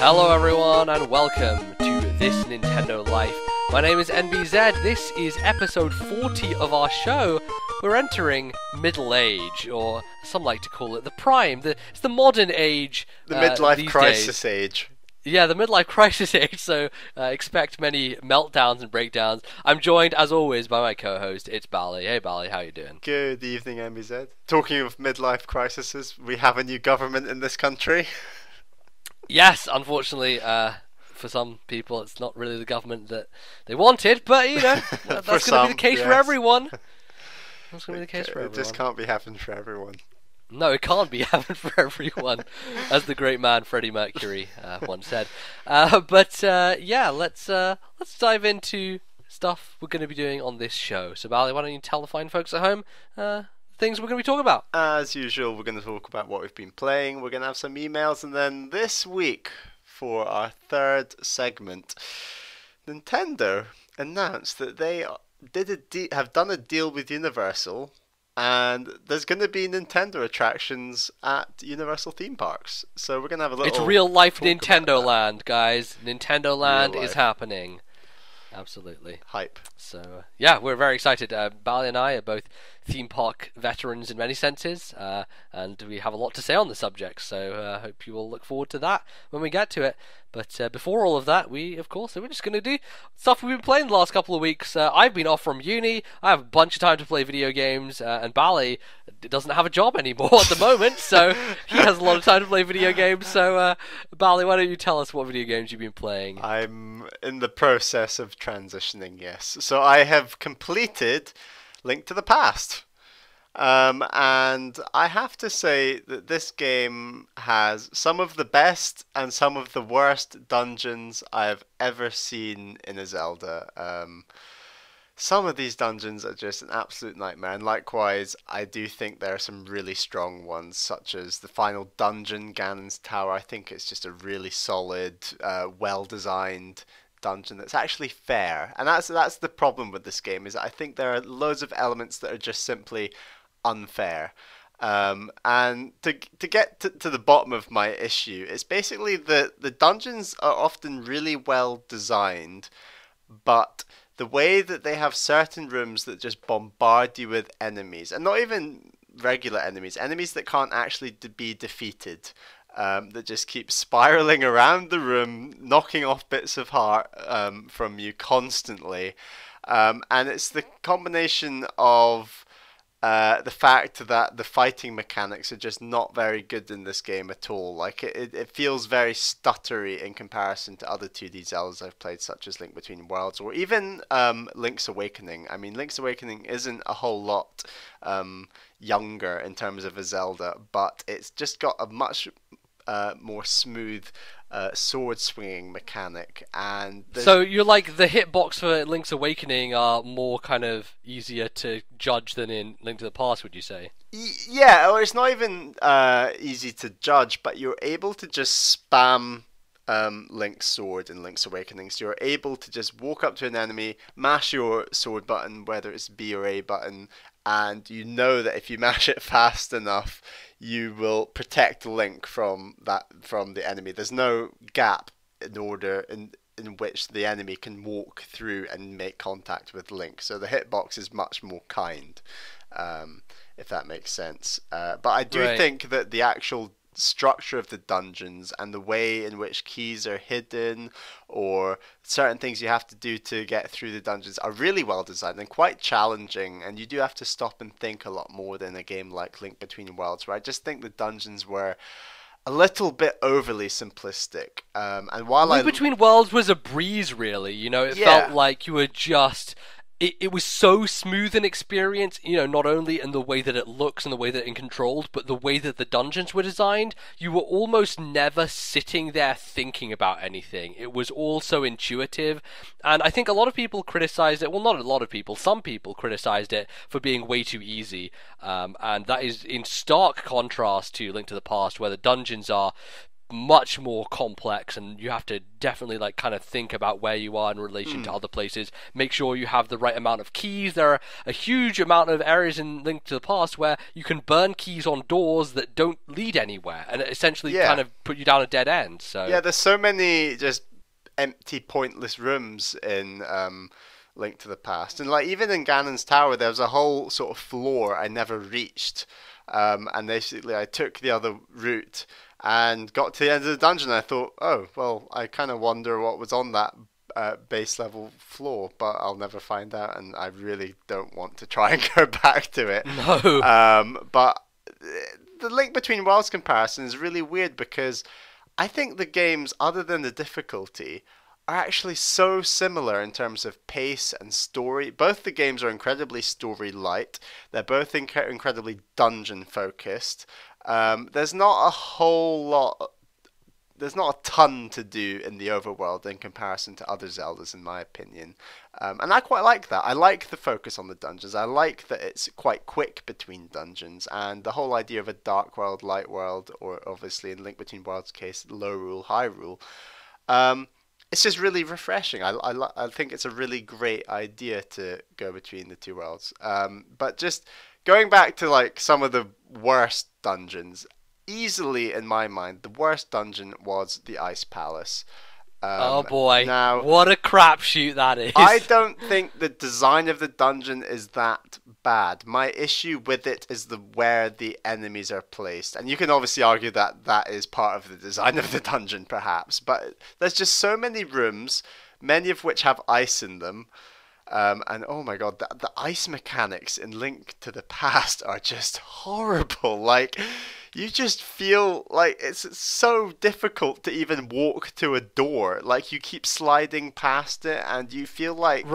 Hello everyone and welcome to This Nintendo Life. My name is NBZ. This is episode 40 of our show. We're entering middle age, or some like to call it the prime. It's the modern age. The midlife these crisis days. age. Yeah, the midlife crisis age, so expect many meltdowns and breakdowns. I'm joined, as always, by my co-host, it's Bally. Hey Bally, how you doing? Good evening, MBZ. Talking of midlife crises, we have a new government in this country. Yes, unfortunately, for some people, it's not really the government that they wanted, but, you know, that's going to be the case for everyone. That's going to be the case for everyone. It just can't be happening for everyone. No, it can't be happening for everyone, as the great man Freddie Mercury once said. Yeah, let's dive into stuff we're going to be doing on this show. So, Bally, why don't you tell the fine folks at home things we're going to be talking about? As usual, we're going to talk about what we've been playing. We're going to have some emails, and then this week, for our third segment, Nintendo announced that they have done a deal with Universal. And there's going to be Nintendo attractions at Universal theme parks. So we're going to have a little... It's real life Nintendo Land, guys. Nintendo Land is happening. Absolutely. Hype. So, yeah, we're very excited. Bally and I are both theme park veterans in many senses, and we have a lot to say on the subject, so I hope you will look forward to that when we get to it. But before all of that, we're just going to do stuff we've been playing the last couple of weeks. I've been off from uni, I have a bunch of time to play video games, and Bally doesn't have a job anymore at the moment, so he has a lot of time to play video games. So, Bally, why don't you tell us what video games you've been playing? I'm in the process of transitioning, yes. So I have completed Link to the Past. And I have to say that this game has some of the best and some of the worst dungeons I've ever seen in a Zelda. Some of these dungeons are just an absolute nightmare, and likewise, I do think there are some really strong ones, such as the final dungeon, Ganon's Tower. I think it's just a really solid, well-designed dungeon that's actually fair, and that's the problem with this game, is that I think there are loads of elements that are just simply unfair. And to get to the bottom of my issue, it's basically that the dungeons are often really well designed, but the way that they have certain rooms that just bombard you with enemies, and not even regular enemies that can't actually be defeated, that just keep spiraling around the room, knocking off bits of heart from you constantly. And it's the combination of the fact that the fighting mechanics are just not very good in this game at all. Like it feels very stuttery in comparison to other 2D Zeldas I've played, such as Link Between Worlds, or even Link's Awakening. I mean, Link's Awakening isn't a whole lot younger in terms of a Zelda, but it's just got a much more smooth sword swinging mechanic. And so you're like, the hitbox for Link's Awakening are more kind of easier to judge than in Link to the Past, would you say? Yeah, or it's not even easy to judge, but you're able to just spam Link's sword in Link's Awakening. So you're able to just walk up to an enemy, mash your sword button, whether it's B or A button, and you know that if you mash it fast enough, you will protect Link from the enemy. There's no gap in which the enemy can walk through and make contact with Link. So the hitbox is much more kind, if that makes sense. But I do think that the actual structure of the dungeons and the way in which keys are hidden, or certain things you have to do to get through the dungeons, are really well designed and quite challenging, and you do have to stop and think a lot more than a game like Link Between Worlds, where I just think the dungeons were a little bit overly simplistic. And while Link Between Worlds was a breeze, really. You know, it felt like you were just... It was so smooth an experience, you know, not only in the way that it looks and the way that it's controlled, but the way that the dungeons were designed. You were almost never sitting there thinking about anything. It was all so intuitive, and I think a lot of people criticized it. Well, not a lot of people. Some people criticized it for being way too easy, and that is in stark contrast to Link to the Past, where the dungeons are much more complex, and you have to definitely like kind of think about where you are in relation to other places. Make sure you have the right amount of keys. There are a huge amount of areas in Link to the Past where you can burn keys on doors that don't lead anywhere, and it essentially kind of put you down a dead end. So yeah, there's so many just empty, pointless rooms in Link to the Past, and like even in Ganon's Tower, there was a whole sort of floor I never reached, and basically I took the other route and got to the end of the dungeon. And I thought, oh well, I kind of wonder what was on that base level floor, but I'll never find out, and I really don't want to try and go back to it. No. But the Link Between Worlds comparison is really weird because I think the games, other than the difficulty, are actually so similar in terms of pace and story. Both the games are incredibly story light. They're both incredibly dungeon focused. There's not a whole lot. There's not a ton to do in the overworld in comparison to other Zeldas, in my opinion. And I quite like that. I like the focus on the dungeons. I like that it's quite quick between dungeons. And the whole idea of a dark world, light world, or obviously in Link Between Worlds case, low rule, high rule. It's just really refreshing. I think it's a really great idea to go between the two worlds. But just going back to like some of the worst dungeons, easily in my mind, the worst dungeon was the Ice Palace. Oh boy, now, what a crapshoot that is. I don't think the design of the dungeon is that bad. My issue with it is where the enemies are placed. And you can obviously argue that that is part of the design of the dungeon, perhaps. But there's just so many rooms, many of which have ice in them. And oh my god, the ice mechanics in Link to the Past are just horrible. Like, you just feel like it's so difficult to even walk to a door. Like, you keep sliding past it, and you feel like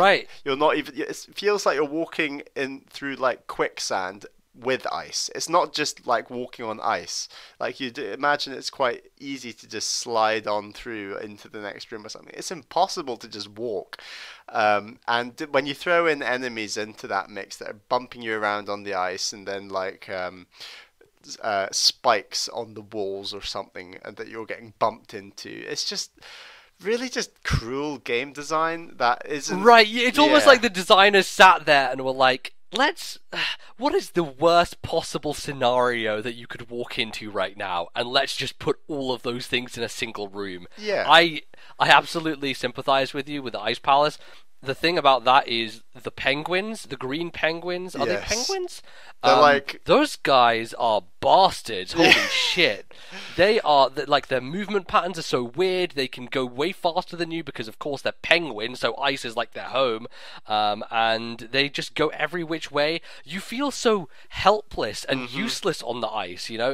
you're not even. It feels like you're walking in through like quicksand with ice. It's not just like walking on ice. Like, you imagine it's quite easy to just slide on through into the next room or something. It's impossible to just walk. And when you throw in enemies into that mix that are bumping you around on the ice, and then like spikes on the walls or something, and that you're getting bumped into, it's just really just cruel game design that isn't right. It's almost like the designers sat there and were like, what is the worst possible scenario that you could walk into right now, and let's just put all of those things in a single room. I absolutely sympathize with you with the Ice Palace. The thing about that is the penguins, the green penguins. Are they penguins? They're like, those guys are bastards. Holy shit! They are like, their movement patterns are so weird. They can go way faster than you because, of course, they're penguins. So ice is like their home, and they just go every which way. You feel so helpless and useless on the ice. You know,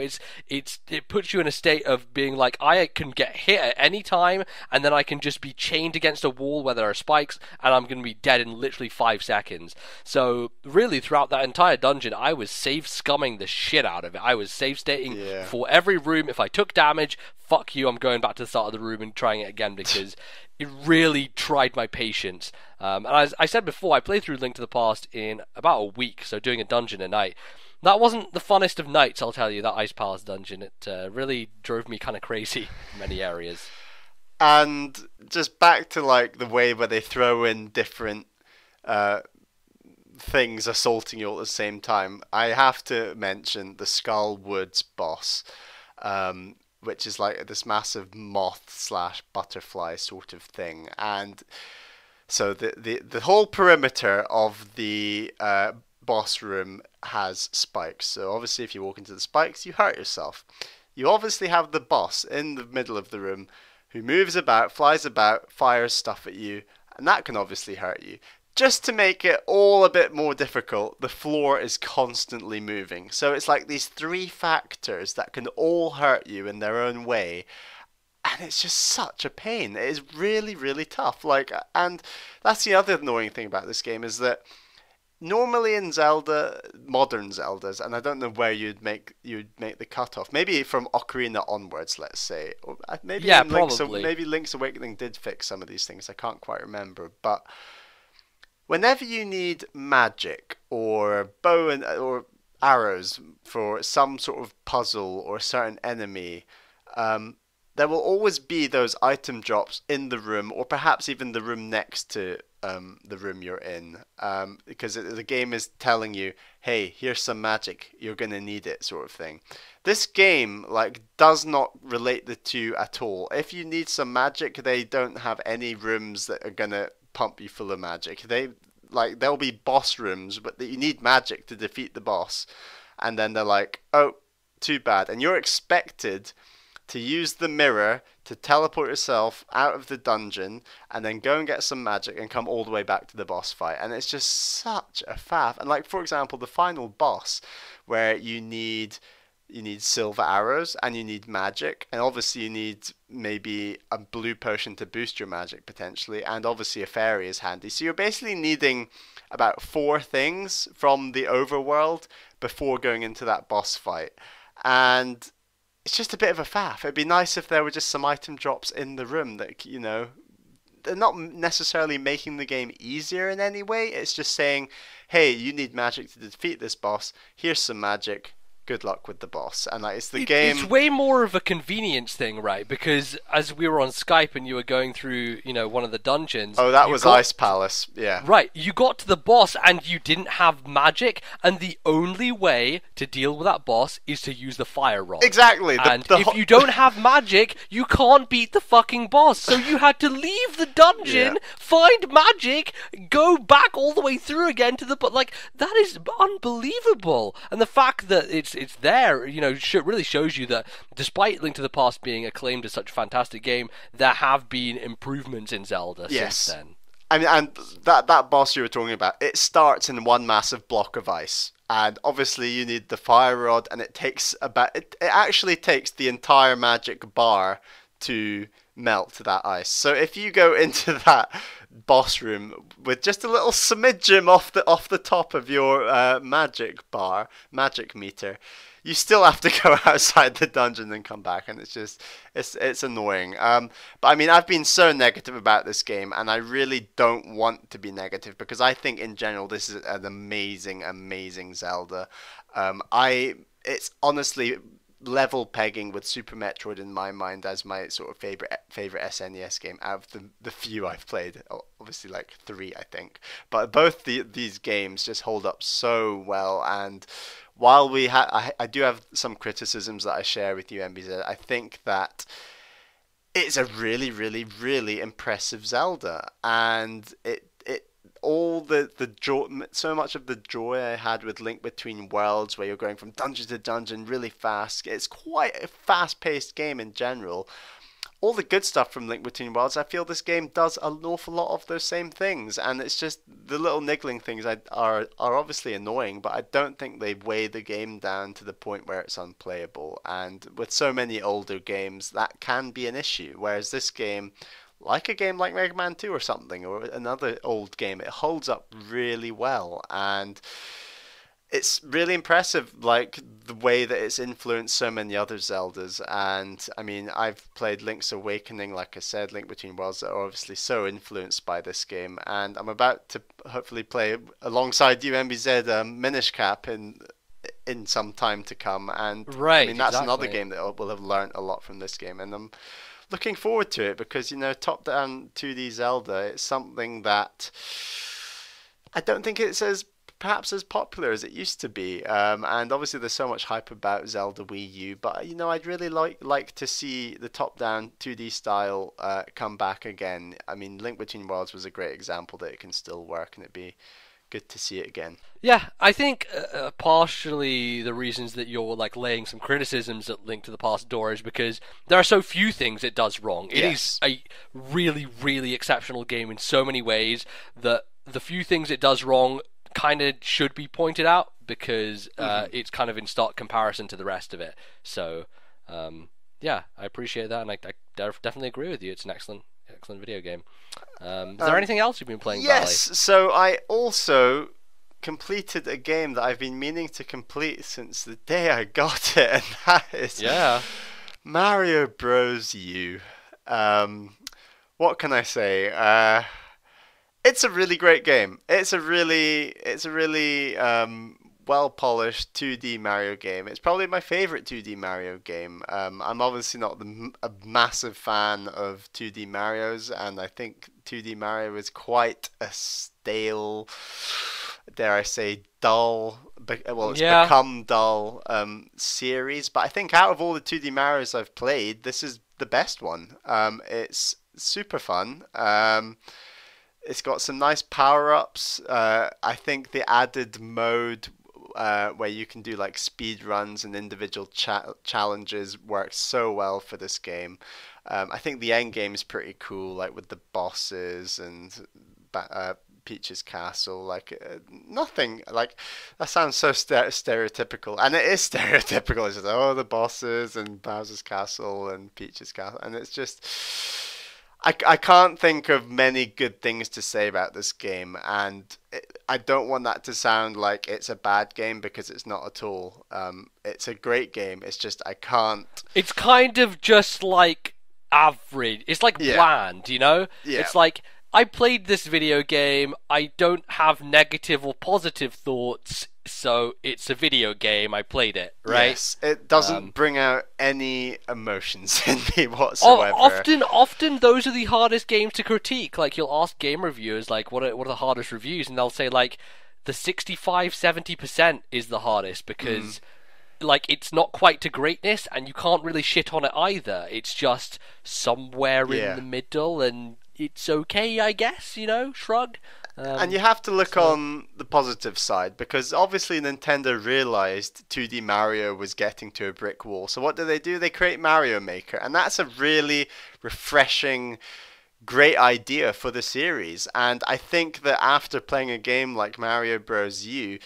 it puts you in a state of being like, I can get hit at any time, and then I can just be chained against a wall where there are spikes, and I'm going to be dead in literally 5 seconds. So really, throughout that entire dungeon, I was save scumming the shit out of it. I was save stating for every room. If I took damage, fuck you, I'm going back to the start of the room and trying it again, because it really tried my patience. And as I said before, I played through Link to the Past in about a week, so doing a dungeon a night. That wasn't the funnest of nights, I'll tell you, that Ice Palace dungeon. It really drove me kind of crazy in many areas. And just back to like the way where they throw in different things assaulting you all at the same time, I have to mention the Skull Woods boss, which is like this massive moth slash butterfly sort of thing. And so the whole perimeter of the boss room has spikes. So obviously if you walk into the spikes, you hurt yourself. You obviously have the boss in the middle of the room who moves about, flies about, fires stuff at you, and that can obviously hurt you. Just to make it all a bit more difficult, the floor is constantly moving. So it's like these 3 factors that can all hurt you in their own way, and it's just such a pain. It is really, really tough. Like, and that's the other annoying thing about this game, is that normally in Zelda, modern Zeldas, and I don't know where you'd make the cutoff. Maybe from Ocarina onwards, let's say. Or maybe probably. Maybe Link's Awakening did fix some of these things. I can't quite remember. But whenever you need magic or bow or arrows for some sort of puzzle or a certain enemy, there will always be those item drops in the room, or perhaps even the room next to the room you're in, because the game is telling you, hey, here's some magic, you're gonna need it, sort of thing. This game like does not relate the two at all. If you need some magic, they don't have any rooms that are gonna pump you full of magic. There'll be boss rooms, but you need magic to defeat the boss, and then they're like, oh, too bad, and you're expected to use the mirror to teleport yourself out of the dungeon and then go and get some magic and come all the way back to the boss fight. And it's just such a faff. And like, for example, the final boss, where you need silver arrows and you need magic, and obviously you need maybe a blue potion to boost your magic potentially, and obviously a fairy is handy. So you're basically needing about 4 things from the overworld before going into that boss fight. And it's just a bit of a faff. It'd be nice if there were just some item drops in the room that, they're not necessarily making the game easier in any way. It's just saying, hey, you need magic to defeat this boss. Here's some magic. Good luck with the boss. And like, it's the game. It's way more of a convenience thing, right? Because as we were on Skype and you were going through, one of the dungeons. Oh, that was Ice Palace. Yeah. Right. You got to the boss and you didn't have magic, and the only way to deal with that boss is to use the fire rod. Exactly. And if you don't have magic, you can't beat the fucking boss. So you had to leave the dungeon, find magic, go back all the way through again to the like. That is unbelievable. And the fact that it's there, really shows you that despite Link to the Past being acclaimed as such a fantastic game, there have been improvements in Zelda since then. I mean, and that boss you were talking about, it starts in one massive block of ice, and obviously you need the fire rod, and it actually takes the entire magic bar to melt that ice. So if you go into that boss room with just a little smidgen off the top of your magic meter, you still have to go outside the dungeon and come back, and it's annoying. But I mean, I've been so negative about this game, and I really don't want to be negative, because I think in general this is an amazing Zelda. It's honestly level pegging with Super Metroid in my mind as my sort of favorite SNES game out of the few I've played. Obviously, like 3, I think. But both these games just hold up so well. And while I do have some criticisms that I share with you, MBZ, I think that it's a really, really, really impressive Zelda, and all the joy, so much of the joy I had with Link Between Worlds, where you're going from dungeon to dungeon really fast. It's quite a fast-paced game in general. All the good stuff from Link Between Worlds, I feel this game does an awful lot of those same things, and it's just the little niggling things are obviously annoying, but I don't think they weigh the game down to the point where it's unplayable. And with so many older games, that can be an issue, whereas this game, like a game like Mega Man 2 or something, or another old game, it holds up really well, and it's really impressive, like the way that it's influenced so many other Zeldas. And I mean, I've played Link's Awakening, like I said, Link Between Worlds, that are obviously so influenced by this game, and I'm about to hopefully play alongside you, MBZ, Minish Cap in some time to come, and right, I mean, that's exactly. another game that will have learned a lot from this game, and I'm looking forward to it, because top-down 2D Zelda, it's something that I don't think it's perhaps as popular as it used to be, and obviously there's so much hype about Zelda Wii U, but I'd really like to see the top-down 2D style come back again. I mean, Link Between Worlds was a great example that it can still work, and it'd be good to see it again. Yeah, I think partially the reasons that you're like laying some criticisms at Link to the Past door is because there are so few things it does wrong. It is a really, really exceptional game in so many ways that the few things it does wrong kind of should be pointed out, because it's kind of in stark comparison to the rest of it. So, yeah, I appreciate that, and I definitely agree with you. It's an excellent video game. Is there anything else you've been playing? Yes, Bally? so I also completed a game that I've been meaning to complete since the day I got it, and that is Mario Bros. U. What can I say? It's a really great game. It's a really well-polished 2D Mario game. It's probably my favorite 2D Mario game. I'm obviously not a massive fan of 2D Marios, and I think 2D Mario is quite a stale, dare I say, dull. Well, it's become dull series. But I think out of all the 2D Marios I've played, this is the best one. It's super fun. It's got some nice power-ups. I think the added mode where you can do like speed runs and individual challenges works so well for this game. I think the end game is pretty cool, like with the bosses and Peach's castle. Like nothing like that sounds so stereotypical, and it is stereotypical. It's just the bosses and Bowser's castle and Peach's castle, and it's just. I can't think of many good things to say about this game, and I don't want that to sound like it's a bad game, because it's not at all. It's a great game. It's just I can't. It's kind of just like average. It's like bland, you know? Yeah. It's like, I played this video game, I don't have negative or positive thoughts, so it's a video game, I played it, right? Yes, it doesn't bring out any emotions in me whatsoever. Often those are the hardest games to critique. Like, you'll ask game reviewers, like, what are the hardest reviews, and they'll say, like, the 65-70% is the hardest, because... like, it's not quite to greatness, and you can't really shit on it either. It's just somewhere in the middle, and it's okay, I guess, you know, shrug. And you have to look on the positive side, because obviously Nintendo realized 2D Mario was getting to a brick wall. So what do? They create Mario Maker, and that's a really refreshing, great idea for the series. And I think that after playing a game like Mario Bros. U,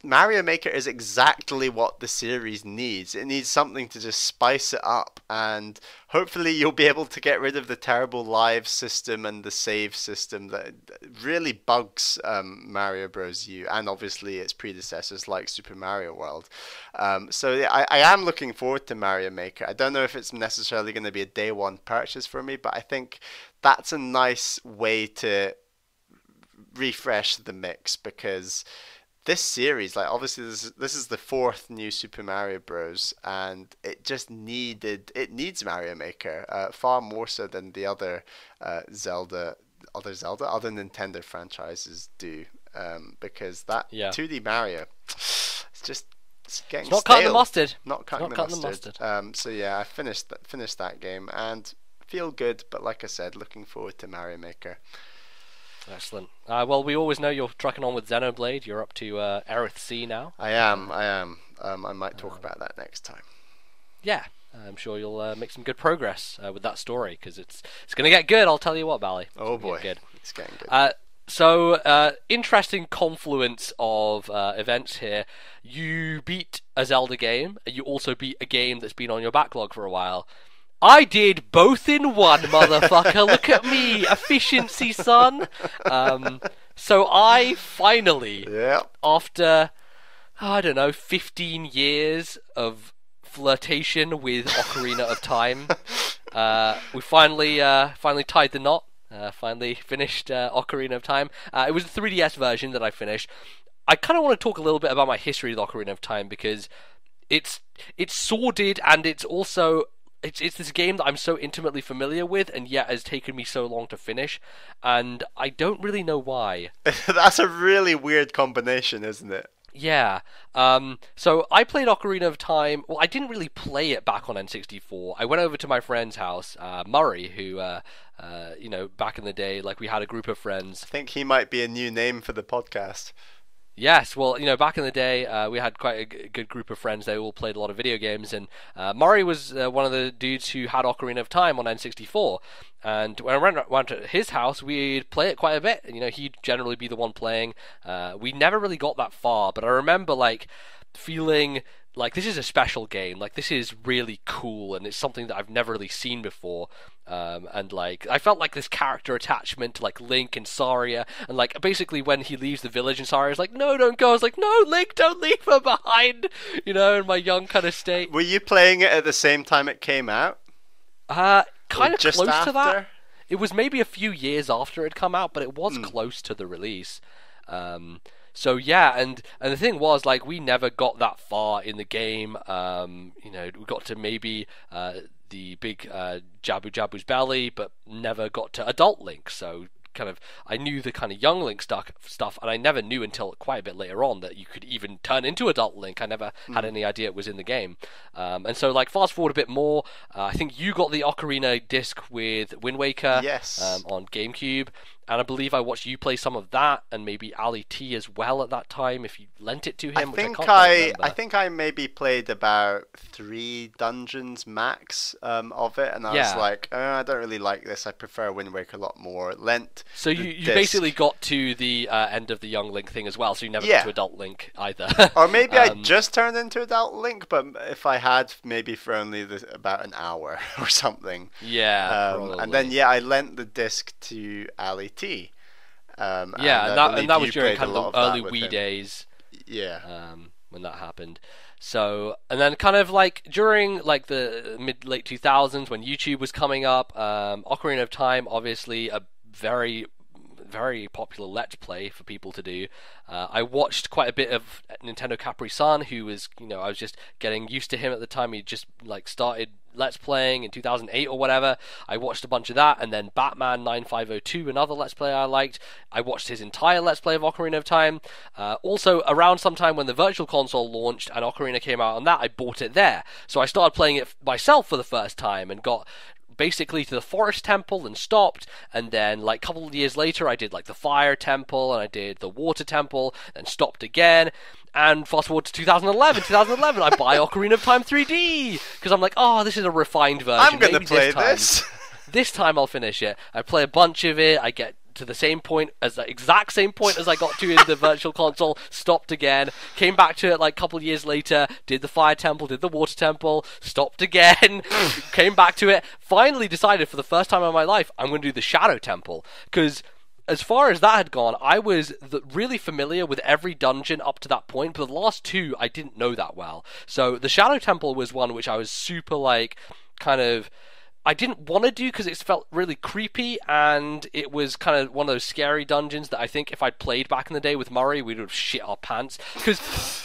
Mario Maker is exactly what the series needs. It needs something to just spice it up, and hopefully you'll be able to get rid of the terrible live system and the save system that really bugs Mario Bros. U, and obviously its predecessors like Super Mario World. So I am looking forward to Mario Maker. I don't know if it's necessarily going to be a day one purchase for me, but I think that's a nice way to refresh the mix, because this series, like, obviously this is the fourth new Super Mario Bros, and it needs Mario Maker far more so than the other other Nintendo franchises do, because that 2D Mario, it's getting not stale. cutting the mustard. Not cutting the mustard. So yeah, I finished that game and feel good, but like I said, looking forward to Mario Maker. Excellent. Well, we always know you're trucking on with Xenoblade. You're up to Aerith C now. I am. I might talk about that next time. Yeah, I'm sure you'll make some good progress with that story, because it's going to get good, I'll tell you what, Bally. Oh boy, it's getting good. So, interesting confluence of events here. You beat a Zelda game, and you also beat a game that's been on your backlog for a while. I did both in one, motherfucker. Look at me. Efficiency, son. So I finally, after, 15 years of flirtation with Ocarina of Time, we finally tied the knot. Finally finished Ocarina of Time. It was the 3DS version that I finished. I kind of want to talk a little bit about my history with Ocarina of Time, because it's sordid, and it's also... It's this game that I'm so intimately familiar with, and yet has taken me so long to finish, and I don't really know why. That's a really weird combination, isn't it? Yeah. So I played Ocarina of Time. Well, I didn't really play it back on N64. I went over to my friend's house, Murray, who, back in the day, like, we had a group of friends. I think he might be a new name for the podcast. Yes, well, back in the day, we had quite a good group of friends. They all played a lot of video games, and Murray was one of the dudes who had Ocarina of Time on N64. And when I went to his house, we'd play it quite a bit. He'd generally be the one playing. We never really got that far, but I remember, like, feeling like this is a special game. Like, this is really cool, and it's something that I've never really seen before. And like, I felt like this character attachment to, like, Link and Saria, and like, basically when he leaves the village and Saria's like, no, don't go. I was like, no, Link, don't leave her behind. In my young kind of state. Were you playing it at the same time it came out? Kind of just close after? to that. It was maybe a few years after it had come out, but it was close to the release. So yeah, and the thing was, like, we never got that far in the game. You know, we got to maybe the big Jabu Jabu's belly, but never got to adult Link. So kind of, I knew the kind of young Link stuff, and I never knew until quite a bit later on that you could even turn into adult Link. I never had any idea it was in the game. And so, like, fast forward a bit more, I think you got the Ocarina disc with Wind Waker. Yes. On GameCube. And I believe I watched you play some of that, and maybe Ali T as well at that time, if you lent it to him. I think I maybe played about 3 dungeons max of it, and I was like, I don't really like this. I prefer Wind Waker a lot more. Lent. So you basically got to the end of the young Link thing as well, so you never got to adult Link either. Or maybe I just turned into adult Link, but if I had, maybe for only about an hour or something. Yeah, and then I lent the disc to Ali T. And that was during kind of the early Wii days. Yeah. When that happened. So, and then kind of like during like the late 2000s when YouTube was coming up, Ocarina of Time, obviously a very popular Let's Play for people to do. I watched quite a bit of Nintendo Capri-san, who was, I was just getting used to him at the time. He just like started Let's Playing in 2008 or whatever. I watched a bunch of that, and then Batman 9502, another Let's Play I liked. I watched his entire Let's Play of Ocarina of Time. Also, around some time when the Virtual Console launched and Ocarina came out on that, I bought it there. So I started playing it myself for the first time and got basically to the Forest Temple and stopped, and then like a couple of years later I did like the Fire Temple and I did the Water Temple, then stopped again, and fast forward to 2011 I buy Ocarina of Time 3D because I'm like, oh, this is a refined version. I'm gonna play this. This time I'll finish it. I play a bunch of it, I get to the exact same point as I got to in the Virtual Console, stopped again, came back to it like a couple of years later, did the Fire Temple, did the Water Temple, stopped again, came back to it, finally decided for the first time in my life I'm going to do the Shadow Temple, because as far as that had gone, I was really familiar with every dungeon up to that point, but the last 2 I didn't know that well. So the Shadow Temple was one which I was super like, kind of, I didn't want to do because it felt really creepy, and it was kind of one of those scary dungeons that I think if I'd played back in the day with Murray, we'd have shit our pants. Because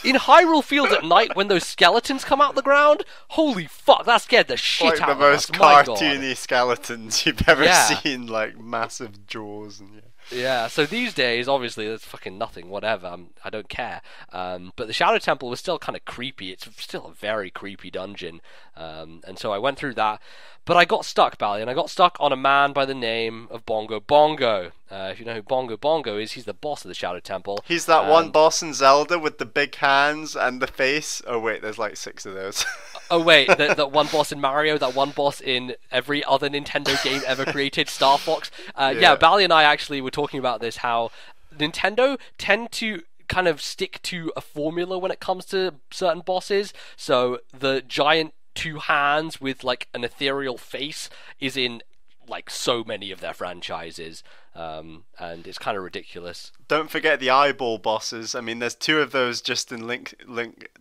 in Hyrule Field at night, when those skeletons come out the ground, holy fuck, that scared the shit out of us. Like the most cartoony skeletons you've ever seen, like massive jaws and Yeah, so these days, obviously, there's fucking nothing, whatever, I don't care. But the Shadow Temple was still kind of creepy. It's still a very creepy dungeon. And so I went through that. But I got stuck, Bally, and I got stuck on a man by the name of Bongo Bongo. If you know who Bongo Bongo is, he's the boss of the Shadow Temple. He's that one boss in Zelda with the big hands and the face. Oh wait, there's like 6 of those. Oh wait, that one boss in Mario, that one boss in every other Nintendo game ever created, Star Fox. Yeah, Bally and I actually were talking about this, how Nintendo tend to kind of stick to a formula when it comes to certain bosses. So the giant 2 hands with like an ethereal face is in like so many of their franchises, and it's kind of ridiculous. Don't forget the eyeball bosses. I mean, there's 2 of those just in Link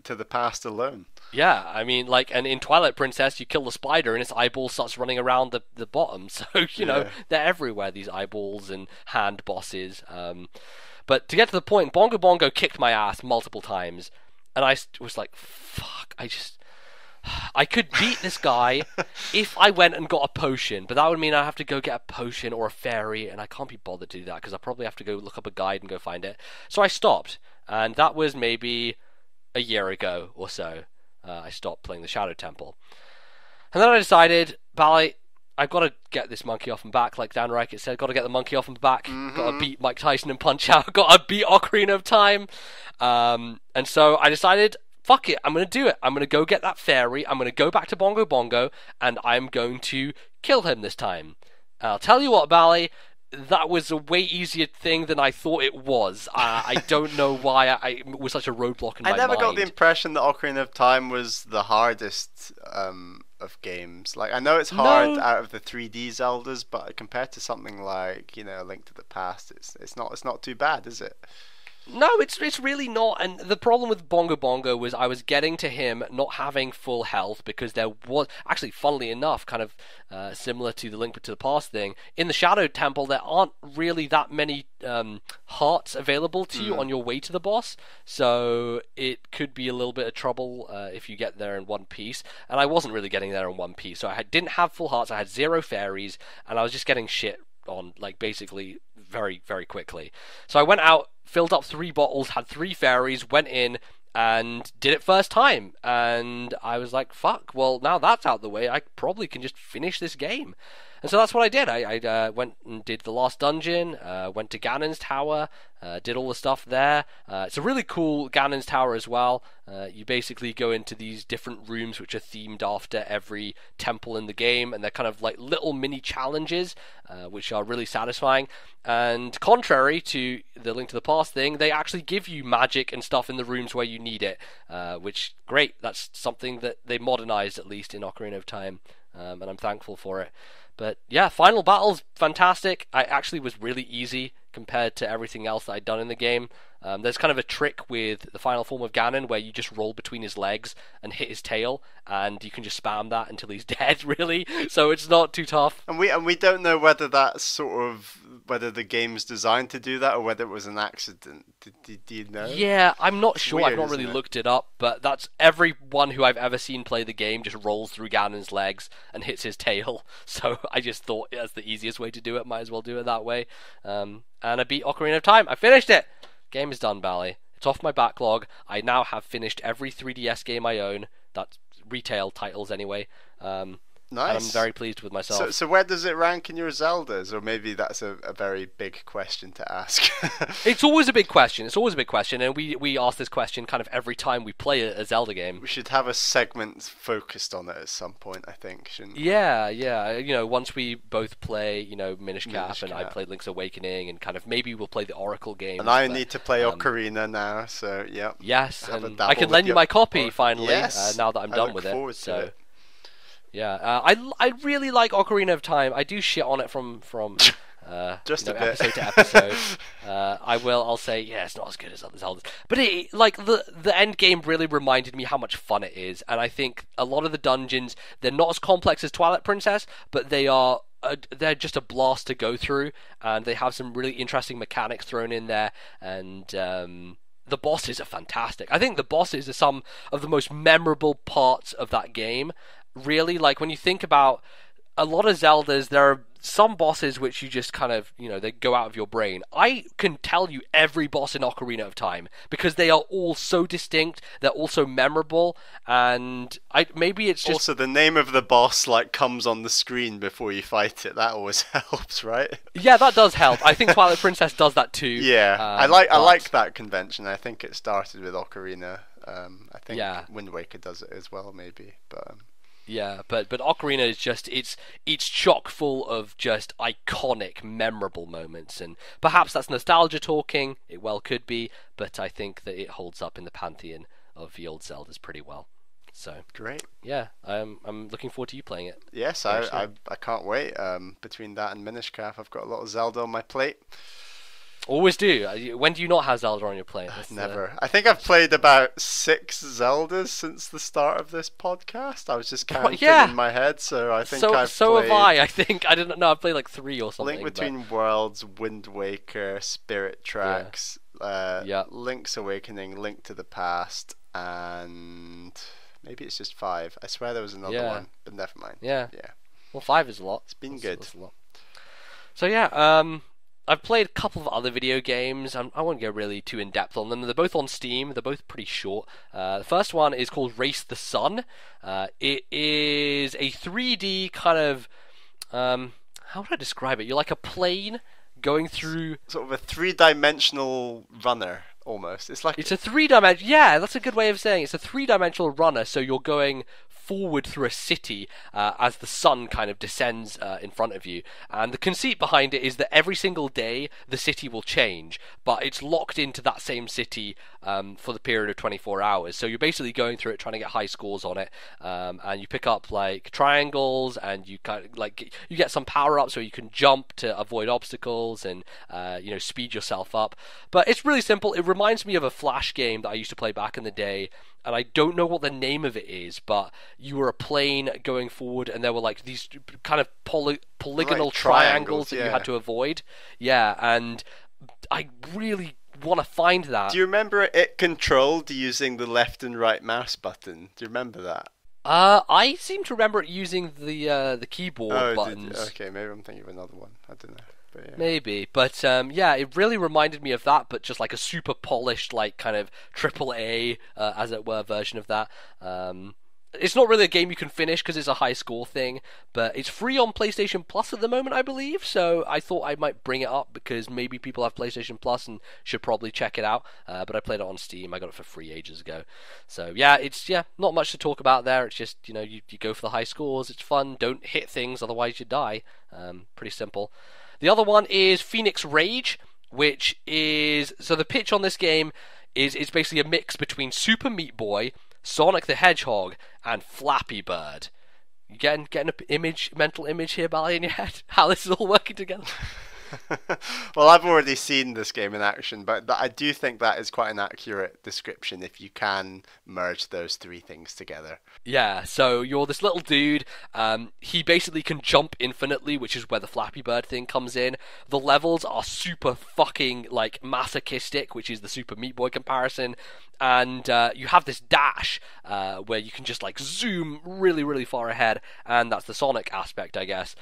to the Past alone. Yeah, I mean, like, and in Twilight Princess, you kill the spider and its eyeball starts running around the bottom. So, know, they're everywhere, these eyeballs and hand bosses. But to get to the point, Bongo Bongo kicked my ass multiple times. And I was like, fuck, I could beat this guy if I went and got a potion, but that would mean I have to go get a potion or a fairy, and I can't be bothered to do that because I probably have to go look up a guide and go find it. So I stopped, and that was maybe a year ago or so. I stopped playing the Shadow Temple. And then I decided, Bally, I've got to get this monkey off and back, like Dan Reichert said, got to get the monkey off and back, got to beat Mike Tyson and Punch Out, got to beat Ocarina of Time. And so I decided, fuck it, I'm going to do it. I'm going to go get that fairy, I'm going to go back to Bongo Bongo, and I'm going to kill him this time. And I'll tell you what, Bally, that was a way easier thing than I thought it was. I don't know why it was such a roadblock in my mind. I never got the impression that Ocarina of Time was the hardest of games. Like, I know it's hard out of the 3D Zeldas, but compared to something like, Link to the Past, it's not too bad, is it? No, it's really not. And the problem with Bongo Bongo was I was getting to him not having full health because there was actually, funnily enough, kind of similar to the Link to the Past thing. In the Shadow Temple, there aren't really that many hearts available to you on your way to the boss, so it could be a little bit of trouble if you get there in one piece. And I wasn't really getting there in one piece, so didn't have full hearts. I had 0 fairies, and I was just getting shit on, like, basically very, very quickly. So I went out, filled up 3 bottles, had 3 fairies, went in and did it first time. And I was like, fuck, well, now that's out the way, I probably can just finish this game. And so that's what I did. I went and did the last dungeon, went to Ganon's Tower, did all the stuff there. It's a really cool Ganon's Tower as well. You basically go into these different rooms which are themed after every temple in the game, and they're kind of like little mini challenges, which are really satisfying. And contrary to the Link to the Past thing, they actually give you magic and stuff in the rooms where you need it, which, great. That's something that they modernized, at least in Ocarina of Time, and I'm thankful for it. But yeah, final battle's fantastic. I actually was really easy compared to everything else that I'd done in the game. There's kind of a trick with the final form of Ganon where you just roll between his legs and hit his tail, and you can just spam that until he's dead, really. So it's not too tough. And we don't know whether that's sort of whether the game's designed to do that or whether it was an accident. Do you know? Yeah, I'm not sure. Weird, I've not really isn't it? looked it up, but that's everyone who I've ever seen play the game just rolls through Ganon's legs and hits his tail. So I just thought that's the easiest way to do it. Might as well do it that way. And I beat Ocarina of Time. I finished it. Game is done, Bally. It's off my backlog. I now have finished every 3DS game I own. That's retail titles anyway. Nice. And I'm very pleased with myself. So where does it rank in your Zeldas? Or maybe that's a very big question to ask. It's always a big question. It's always a big question, and we ask this question kind of every time we play a Zelda game. We should have a segment focused on it at some point, I think, shouldn't we? Yeah. You know, once we both play, Minish Cap, and I Cap. play Link's Awakening, and kind of maybe we'll play the Oracle game. And I need to play Ocarina now, so yeah. Yes, Have a and dabble I can with lend you your my copy Oracle. finally. Yes, now that I'm I done look with it. forward to So. it. Yeah, I really like Ocarina of Time. I do shit on it from Just a bit. episode to episode. I'll say, yeah, it's not as good as other Zeldas, but the end game really reminded me how much fun it is, and I think a lot of the dungeons, they're not as complex as Twilight Princess, but they're just a blast to go through, and they have some really interesting mechanics thrown in there, and the bosses are fantastic. I think the bosses are some of the most memorable parts of that game. Really, like, when you think about a lot of Zeldas, there are some bosses which you just kind of, they go out of your brain. I can tell you every boss in Ocarina of Time because they are all so distinct, they're all so memorable, and maybe it's just... Also, the name of the boss, comes on the screen before you fight it. That always helps, right? Yeah, that does help. I think Twilight Princess does that too. Yeah, I like that convention. I think it started with Ocarina. I think Wind Waker does it as well, maybe, but... Yeah, but Ocarina is just, it's chock full of just iconic, memorable moments, and perhaps that's nostalgia talking, it well could be, but I think that it holds up in the pantheon of the old Zeldas pretty well. So great. Yeah, I'm looking forward to you playing it. Yes, I can't wait. Between that and Minish Cap, I've got a lot of Zelda on my plate. Always do. When do you not have Zelda on your plate? Never. I think I've played about 6 Zeldas since the start of this podcast. I was just counting in my head, so I think I've played... have I think. I didn't know. I've played like 3 or something. Link Between Worlds, Wind Waker, Spirit Tracks, Link's Awakening, Link to the Past, and maybe it's just 5. I swear there was another one, but never mind. Yeah. Well, 5 is a lot. It's been good. That's a lot. So yeah, I've played a couple of other video games. I won't go really too in-depth on them. They're both on Steam. They're both pretty short. The first one is called Race the Sun. It is a 3D kind of... how would I describe it? You're like a plane going through... Sort of a 3-dimensional runner, almost. It's a 3-dimensional... Yeah, that's a good way of saying it. It's a 3-dimensional runner, so you're going forward through a city as the sun kind of descends in front of you. And the conceit behind it is that every single day the city will change, but it's locked into that same city for the period of 24 hours. So you're basically going through it trying to get high scores on it, and you pick up like triangles, and you kind of like you get some power ups so you can jump to avoid obstacles and speed yourself up. But it's really simple. It reminds me of a Flash game that I used to play back in the day, and I don't know what the name of it is, but you were a plane going forward, and there were like these kind of polygonal Like triangles that you yeah. had to avoid. Yeah, and I really want to find that. Do you remember it controlled using the left and right mouse button? Do you remember that? I seem to remember it using the keyboard buttons. Okay, maybe I'm thinking of another one. I don't know. But yeah. Maybe, but yeah, it really reminded me of that, but just like a super polished, like kind of AAA, as it were, version of that. It's not really a game you can finish because it's a high score thing, but it's free on PlayStation Plus at the moment, I believe, so I thought I might bring it up because maybe people have PlayStation Plus and should probably check it out, but I played it on Steam. I got it for free ages ago. So yeah, it's not much to talk about there. It's just, you go for the high scores, it's fun, don't hit things, otherwise you die. Pretty simple. The other one is Phoenix Rage, which is... So the pitch on this game is it's basically a mix between Super Meat Boy, Sonic the Hedgehog, and Flappy Bird. You getting a mental image here, Bally, in your head? How this is all working together? Well, I've already seen this game in action, but I do think that is quite an accurate description if you can merge those three things together. Yeah, so you're this little dude, he basically can jump infinitely, which is where the Flappy Bird thing comes in. The levels are super fucking, like, masochistic, which is the Super Meat Boy comparison, and you have this dash where you can just, like, zoom really, really far ahead, and that's the Sonic aspect, I guess.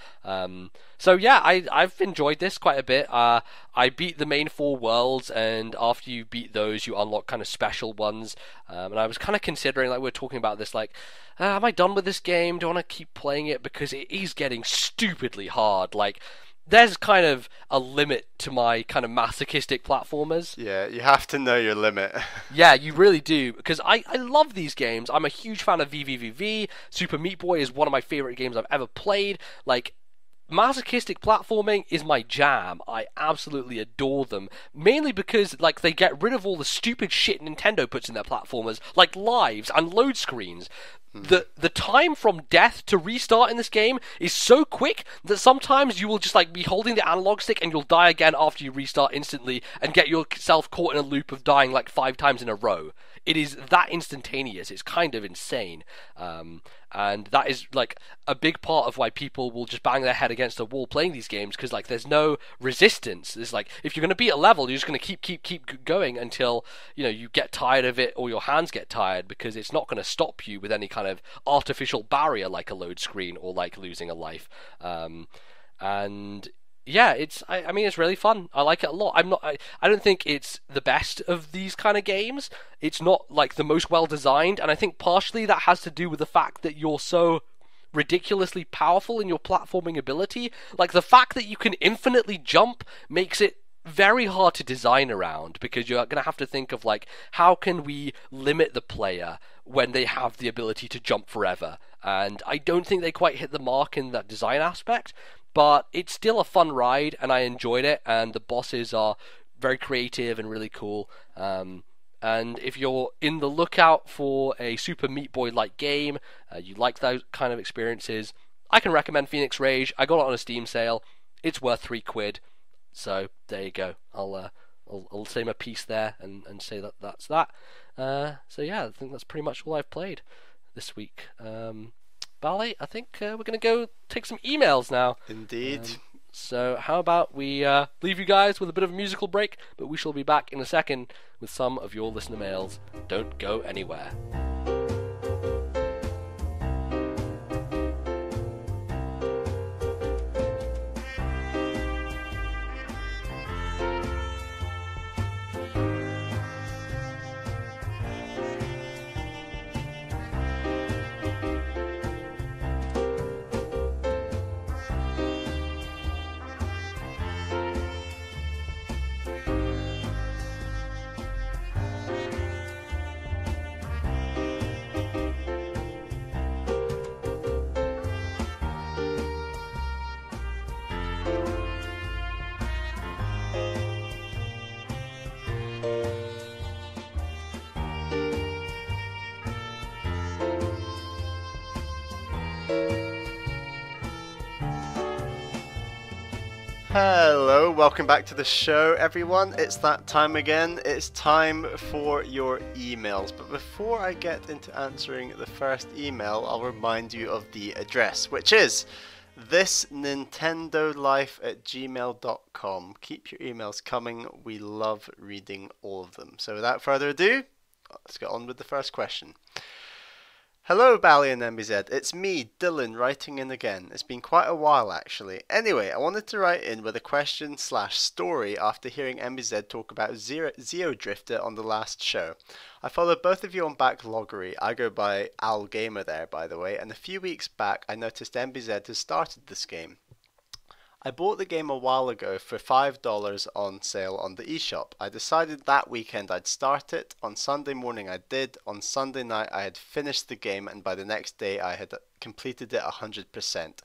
So yeah, I've enjoyed this quite a bit. I beat the main 4 worlds, and after you beat those, you unlock kind of special ones. And I was kind of considering, like we were talking about this, like, am I done with this game? Do I want to keep playing it? Because it is getting stupidly hard. Like, there's kind of a limit to my kind of masochistic platformers. Yeah, you have to know your limit. Yeah, you really do, because I love these games. I'm a huge fan of VVVV. Super Meat Boy is one of my favorite games I've ever played. Like, masochistic platforming is my jam. I absolutely adore them. Mainly because, like, they get rid of all the stupid shit Nintendo puts in their platformers, like lives and load screens. The time from death to restart in this game is so quick that sometimes you will just, like, be holding the analog stick and you'll die again after you restart instantly and get yourself caught in a loop of dying like 5 times in a row. It is that instantaneous. It's kind of insane. And that is, like, a big part of why people will just bang their head against a wall playing these games, because, like, there's no resistance. It's like, if you're going to beat a level, you're just going to keep going until, you get tired of it or your hands get tired, because it's not going to stop you with any kind of artificial barrier like a load screen or like losing a life. And yeah, I mean, it's really fun. I like it a lot. I don't think it's the best of these kind of games. It's not, like, the most well designed, and I think partially that has to do with the fact that you're so ridiculously powerful in your platforming ability. Like, the fact that you can infinitely jump makes it very hard to design around, because you're going to have to think of, like, how can we limit the player when they have the ability to jump forever? And I don't think they quite hit the mark in that design aspect. But it's still a fun ride, and I enjoyed it, and the bosses are very creative and really cool. And if you're in the lookout for a Super Meat Boy-like game, you like those kind of experiences, I can recommend Phoenix Rage. I got it on a Steam sale. It's worth £3. So there you go. I'll say my piece there and say that's that. So yeah, I think that's pretty much all I've played this week. Bally, I think we're going to go take some emails now. Indeed. So how about we leave you guys with a bit of a musical break, but we shall be back in a second with some of your listener mails. Don't go anywhere. Hello, welcome back to the show, everyone. It's that time again. It's time for your emails. But before I get into answering the first email, I'll remind you of the address, which is ThisNintendoLife@gmail.com. Keep your emails coming. We love reading all of them. So without further ado, let's get on with the first question. Hello, Bally and MBZ. It's me, Dylan, writing in again. It's been quite a while, actually. Anyway, I wanted to write in with a question/story after hearing MBZ talk about Zeodrifter on the last show. I follow both of you on Backloggery. I go by Al Gamer there, by the way, and a few weeks back I noticed MBZ has started this game. I bought the game a while ago for $5 on sale on the eShop. I decided that weekend I'd start it. On Sunday morning I did. On Sunday night I had finished the game, and by the next day I had completed it 100%.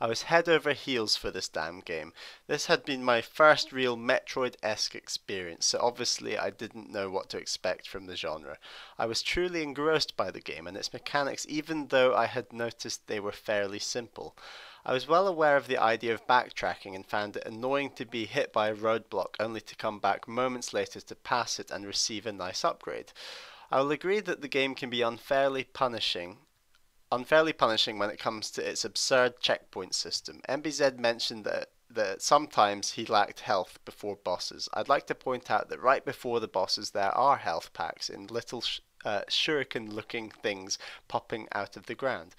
I was head over heels for this damn game. This had been my first real Metroid-esque experience, so obviously I didn't know what to expect from the genre. I was truly engrossed by the game and its mechanics, even though I had noticed they were fairly simple. I was well aware of the idea of backtracking and found it annoying to be hit by a roadblock only to come back moments later to pass it and receive a nice upgrade. I will agree that the game can be unfairly punishing when it comes to its absurd checkpoint system. MBZ mentioned that sometimes he lacked health before bosses. I'd like to point out that right before the bosses there are health packs in little shuriken-looking things popping out of the ground.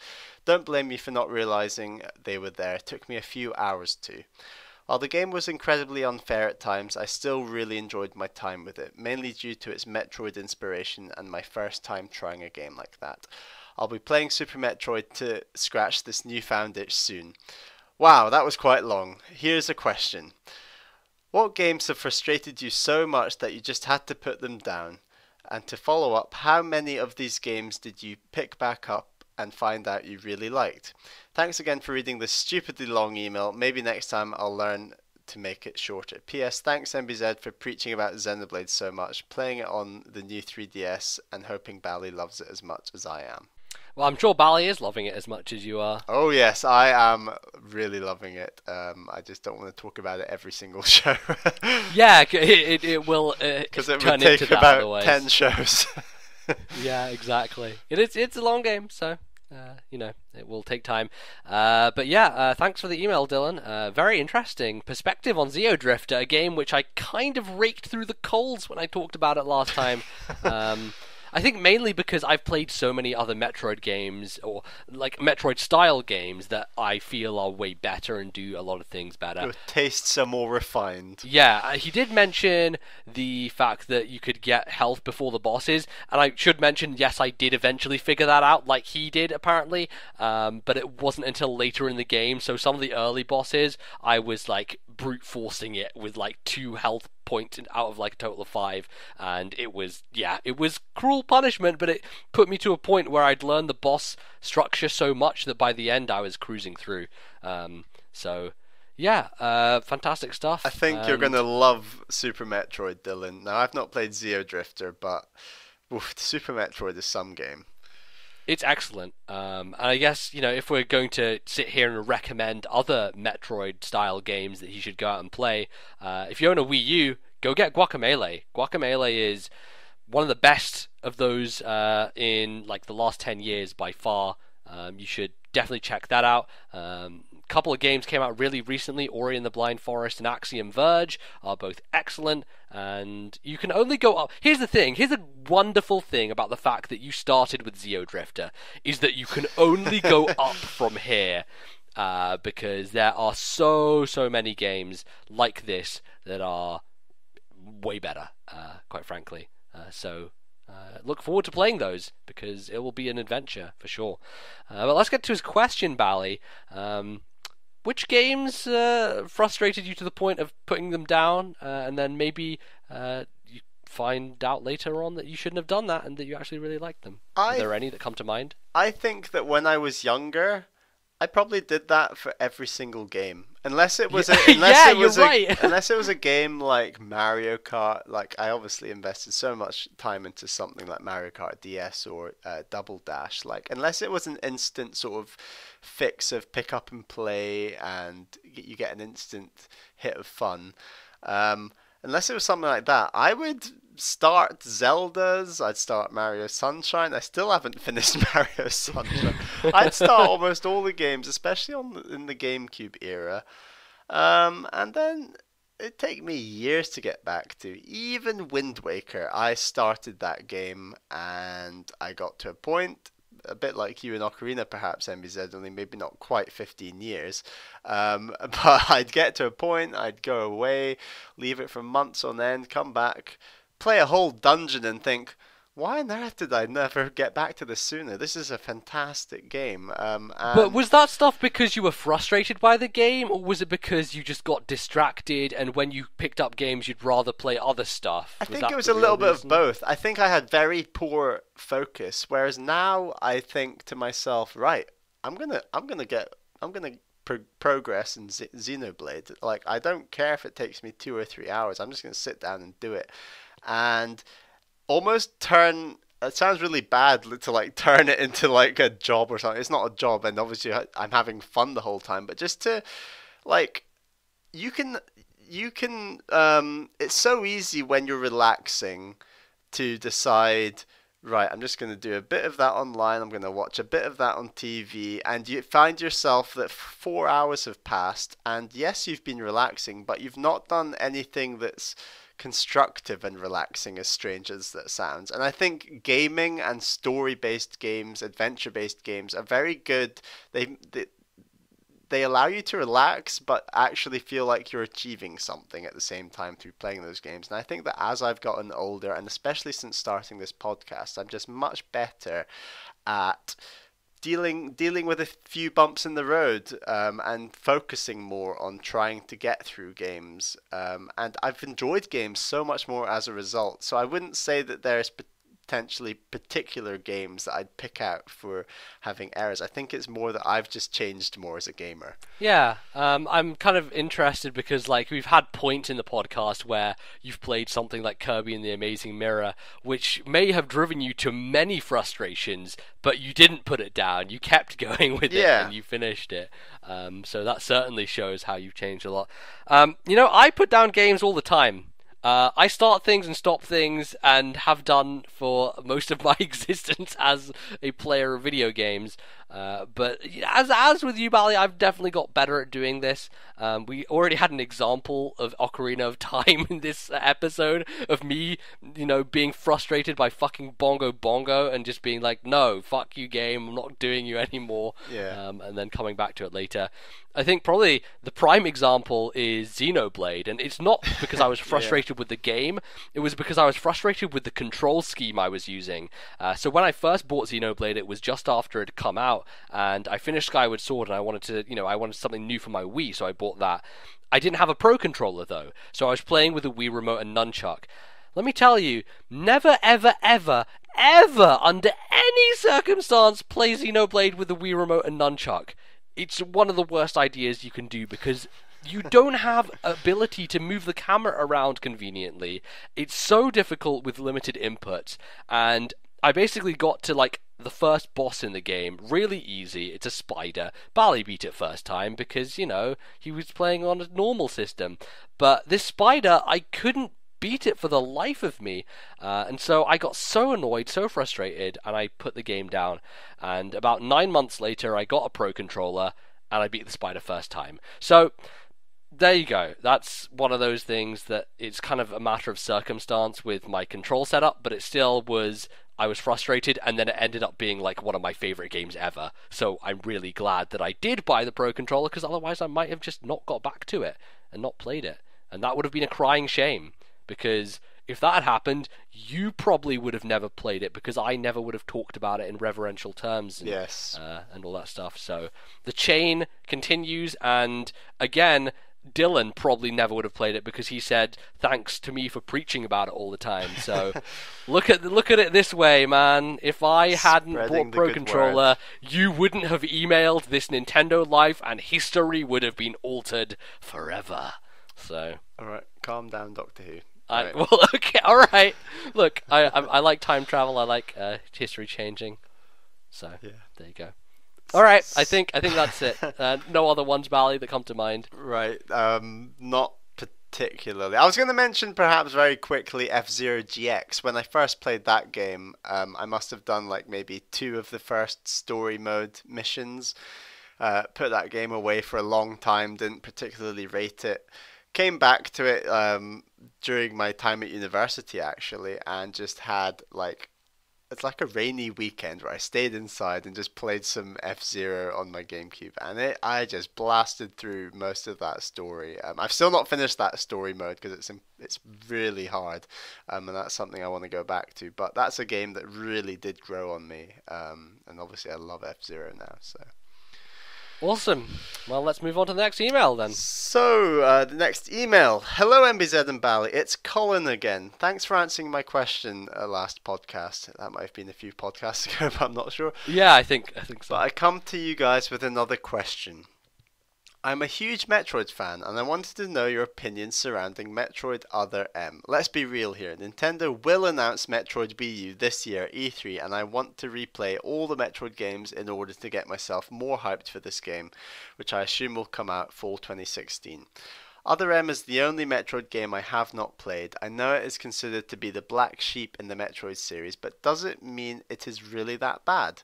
Don't blame me for not realizing they were there. It took me a few hours to. While the game was incredibly unfair at times, I still really enjoyed my time with it, mainly due to its Metroid inspiration and my first time trying a game like that. I'll be playing Super Metroid to scratch this newfound itch soon. Wow, that was quite long. Here's a question. What games have frustrated you so much that you just had to put them down? And to follow up, how many of these games did you pick back up and find out you really liked? Thanks again for reading this stupidly long email. Maybe next time I'll learn to make it shorter. P.S. Thanks MBZ for preaching about Xenoblade so much, playing it on the new 3DS and hoping Bally loves it as much as I am. Well, I'm sure Bally is loving it as much as you are. Oh yes, I am really loving it. I just don't want to talk about it every single show. Yeah, it will because it turn would take into that about otherwise. 10 shows. Yeah, exactly. It's a long game, so it will take time. But yeah, thanks for the email, Dylan. Very interesting perspective on Zeodrifter, a game which I kind of raked through the coals when I talked about it last time. I think mainly because I've played so many other Metroid games, or like Metroid-style games, that I feel are way better and do a lot of things better. Your tastes are more refined. Yeah, he did mention the fact that you could get health before the bosses, and I should mention, yes, I did eventually figure that out, like he did, apparently, but it wasn't until later in the game, so some of the early bosses, I was, like, brute forcing it with, like, 2 health points out of, like, a total of 5, and it was cruel punishment, but it put me to a point where I'd learned the boss structure so much that by the end I was cruising through. Yeah, fantastic stuff. I think you're going to love Super Metroid, Dylan. Now, I've not played Zeodrifter, but Super Metroid is some game. It's excellent. And I guess, if we're going to sit here and recommend other Metroid-style games that he should go out and play, if you own a Wii U, go get Guacamelee. Guacamelee is one of the best of those in, like, the last 10 years by far. You should definitely check that out. Couple of games came out really recently. Ori and the Blind Forest and Axiom Verge are both excellent, and you can only go up. Here's the thing. Here's a wonderful thing about the fact that you started with Zeodrifter, is that you can only go up from here, because there are so many games like this that are way better, quite frankly. Look forward to playing those, because it will be an adventure for sure. But let's get to his question, Bally. Which games frustrated you to the point of putting them down, and then maybe you find out later on that you shouldn't have done that and that you actually really liked them? Are there any that come to mind? I think that when I was younger, I probably did that for every single game. Unless it was right. unless it was a game like Mario Kart, like I obviously invested so much time into something like Mario Kart DS or Double Dash. Like unless it was an instant sort of fix of pick up and play, and you get an instant hit of fun. Unless it was something like that, I would start Zeldas. I'd start Mario Sunshine. I still haven't finished Mario Sunshine. I'd start almost all the games, especially in the GameCube era. And then it'd take me years to get back to. Even Wind Waker, I started that game and I got to a point, a bit like you in Ocarina perhaps, MBZ, only maybe not quite 15 years. But I'd get to a point, I'd go away, leave it for months on end, come back, play a whole dungeon and think, why on earth did I never get back to this sooner? This is a fantastic game. But was that stuff because you were frustrated by the game, or was it because you just got distracted and when you picked up games you'd rather play other stuff? I think it was a little bit of both. I think I had very poor focus, whereas now I think to myself, right, I'm gonna progress in Xenoblade. Like I don't care if it takes me 2 or 3 hours. I'm just gonna sit down and do it, and almost turn. It sounds really bad to like turn it into like a job or something. It's not a job, and obviously I'm having fun the whole time. But just to like, you can. It's so easy when you're relaxing to decide. Right, I'm just going to do a bit of that online. I'm going to watch a bit of that on TV, and you find yourself that 4 hours have passed, and yes, you've been relaxing, but you've not done anything that's constructive and relaxing, as strange as that sounds. And I think gaming and story-based games, adventure-based games are very good. They allow you to relax, but actually feel like you're achieving something at the same time through playing those games. And I think that as I've gotten older, and especially since starting this podcast, I'm just much better at dealing with a few bumps in the road, and focusing more on trying to get through games. And I've enjoyed games so much more as a result. So I wouldn't say that there's potentially particular games that I'd pick out for having errors. I think it's more that I've just changed more as a gamer. Yeah, I'm kind of interested because like we've had points in the podcast where you've played something like Kirby and the Amazing Mirror, which may have driven you to many frustrations, but you didn't put it down. You kept going with it and you finished it. So that certainly shows how you've changed a lot. I put down games all the time. I start things and stop things, and have done for most of my existence as a player of video games. But as with you, Bally, I've definitely got better at doing this. We already had an example of Ocarina of Time in this episode of me, being frustrated by fucking Bongo Bongo and just being like, no, fuck you game, I'm not doing you anymore. Yeah. And then coming back to it later. I think probably the prime example is Xenoblade, and it's not because I was frustrated with the game, it was because I was frustrated with the control scheme I was using. So when I first bought Xenoblade, it was just after it had come out, and I finished Skyward Sword, and I wanted something new for my Wii, so I bought that. I didn't have a Pro Controller though, so I was playing with a Wii Remote and Nunchuck. Let me tell you, never ever ever ever under any circumstance play Xenoblade with the Wii Remote and Nunchuck. It's one of the worst ideas you can do because you don't have ability to move the camera around conveniently. It's so difficult with limited inputs, and I basically got to like the first boss in the game really easy. It's a spider. Bally beat it first time because, he was playing on a normal system. But this spider, I couldn't beat it for the life of me, and so I got so annoyed, so frustrated, and I put the game down. And about 9 months later I got a Pro Controller and I beat the spider first time. So there you go. That's one of those things that it's kind of a matter of circumstance with my control setup, but it still was, I was frustrated, and then it ended up being like one of my favorite games ever. So I'm really glad that I did buy the Pro Controller, because otherwise I might have just not got back to it and not played it, and that would have been a crying shame. Because if that had happened, you probably would have never played it, because I never would have talked about it in reverential terms and, and all that stuff. So the chain continues, and again, Dylan probably never would have played it because he said thanks to me for preaching about it all the time. So look at it this way, man. If I hadn't Spreading bought the Pro good Controller, you wouldn't have emailed This Nintendo Life, and history would have been altered forever. So. All right, calm down, Doctor Who. Well, okay, all right. Look, I like time travel. I like history changing. So there you go. All right, I think that's it. No other ones, Bally, that come to mind. Right, not particularly. I was going to mention perhaps very quickly F-Zero GX. When I first played that game, I must have done like maybe 2 of the first story mode missions. Put that game away for a long time. Didn't particularly rate it. Came back to it during my time at university actually, and just had it's like a rainy weekend where I stayed inside and just played some F-Zero on my GameCube, and I just blasted through most of that story. I've still not finished that story mode because it's really hard, and that's something I want to go back to. But that's a game that really did grow on me, and obviously I love F-Zero now. So. Awesome. Well, let's move on to the next email then. So, the next email. Hello, MBZ and Bally. It's Colin again. Thanks for answering my question last podcast. That might have been a few podcasts ago, but I'm not sure. Yeah, I think so. But I come to you guys with another question. I'm a huge Metroid fan, and I wanted to know your opinions surrounding Metroid Other M. Let's be real here. Nintendo will announce Metroid BU this year at E3, and I want to replay all the Metroid games in order to get myself more hyped for this game, which I assume will come out fall 2016. Other M is the only Metroid game I have not played. I know it is considered to be the black sheep in the Metroid series, but does it mean it is really that bad?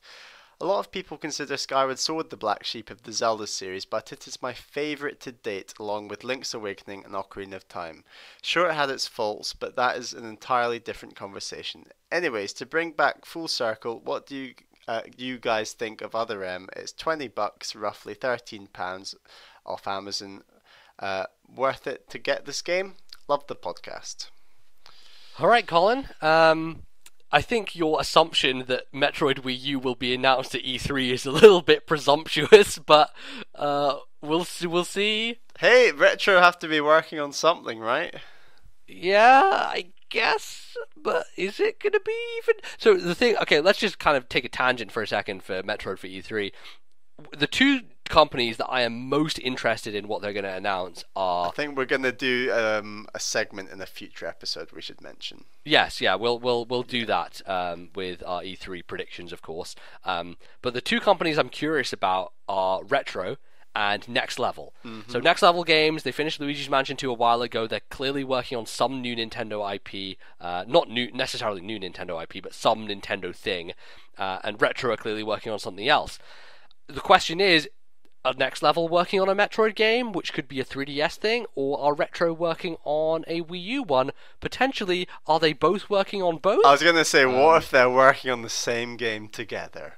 A lot of people consider Skyward Sword the black sheep of the Zeldas series, but it is my favourite to date, along with Link's Awakening and Ocarina of Time. Sure, it had its faults, but that is an entirely different conversation. Anyways, to bring back full circle, what do you guys think of Other M? It's $20, roughly £13 off Amazon. Worth it to get this game? Love the podcast. All right, Colin. I think your assumption that Metroid Wii U will be announced at E3 is a little bit presumptuous, but we'll see. Hey, Retro have to be working on something, right? Yeah, I guess, but is it going to be even... So the thing... Okay, let's just kind of take a tangent for a second for Metroid for E3. The two companies that I am most interested in what they're going to announce are... I think we're going to do a segment in a future episode we should mention. Yes, yeah, we'll do that with our E3 predictions, of course. But the two companies I'm curious about are Retro and Next Level. Mm-hmm. So Next Level Games, they finished Luigi's Mansion 2 a while ago. They're clearly working on some new Nintendo IP, not necessarily new Nintendo IP, but some Nintendo thing. And Retro are clearly working on something else. The question is, are Next Level working on a Metroid game, which could be a 3DS thing, or are Retro working on a Wii U one? Potentially, are they both working on both? I was going to say, what if they're working on the same game together?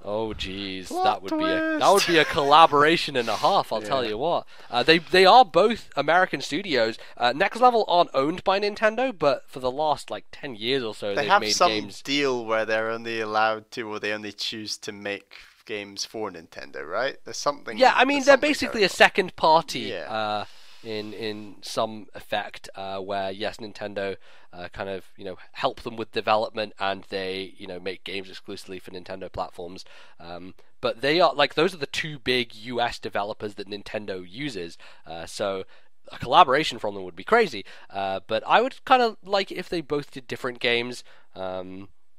Oh, jeez, that would be a collaboration and a half. I'll tell you what. They are both American studios. Next Level aren't owned by Nintendo, but for the last 10 years or so, they've have made some games. Deal where they're only allowed to, or they only choose to make games for Nintendo, right? There's something. Yeah, I mean they're basically a second party Yeah. In some effect, where yes, Nintendo kind of help them with development and they make games exclusively for Nintendo platforms. But they are those are the two big US developers that Nintendo uses. So a collaboration from them would be crazy. But I would kind of like it if they both did different games.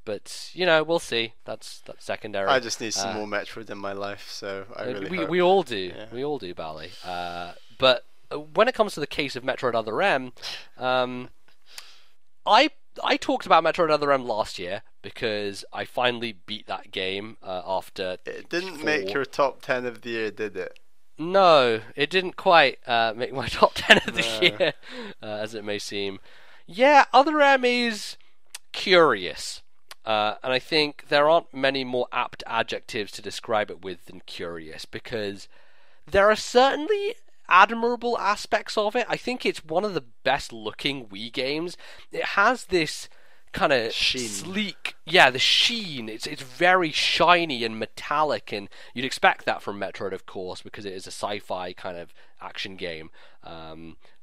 But we'll see. That's secondary. I just need some more Metroid in my life, so I really hope. We all do. Yeah. We all do, Bally. But when it comes to the case of Metroid Other M, I talked about Metroid Other M last year because I finally beat that game after. It didn't make your top 10 of the year, did it? No, it didn't quite make my top 10 of the year, as it may seem. Yeah, Other M is curious. And I think there aren't many more apt adjectives to describe it with than curious, because there are certainly admirable aspects of it. I think it's one of the best looking Wii games. It has this kind of Sheen. sleek. Yeah, the sheen. It's very shiny and metallic, and you'd expect that from Metroid, of course, because it is a sci-fi kind of action game.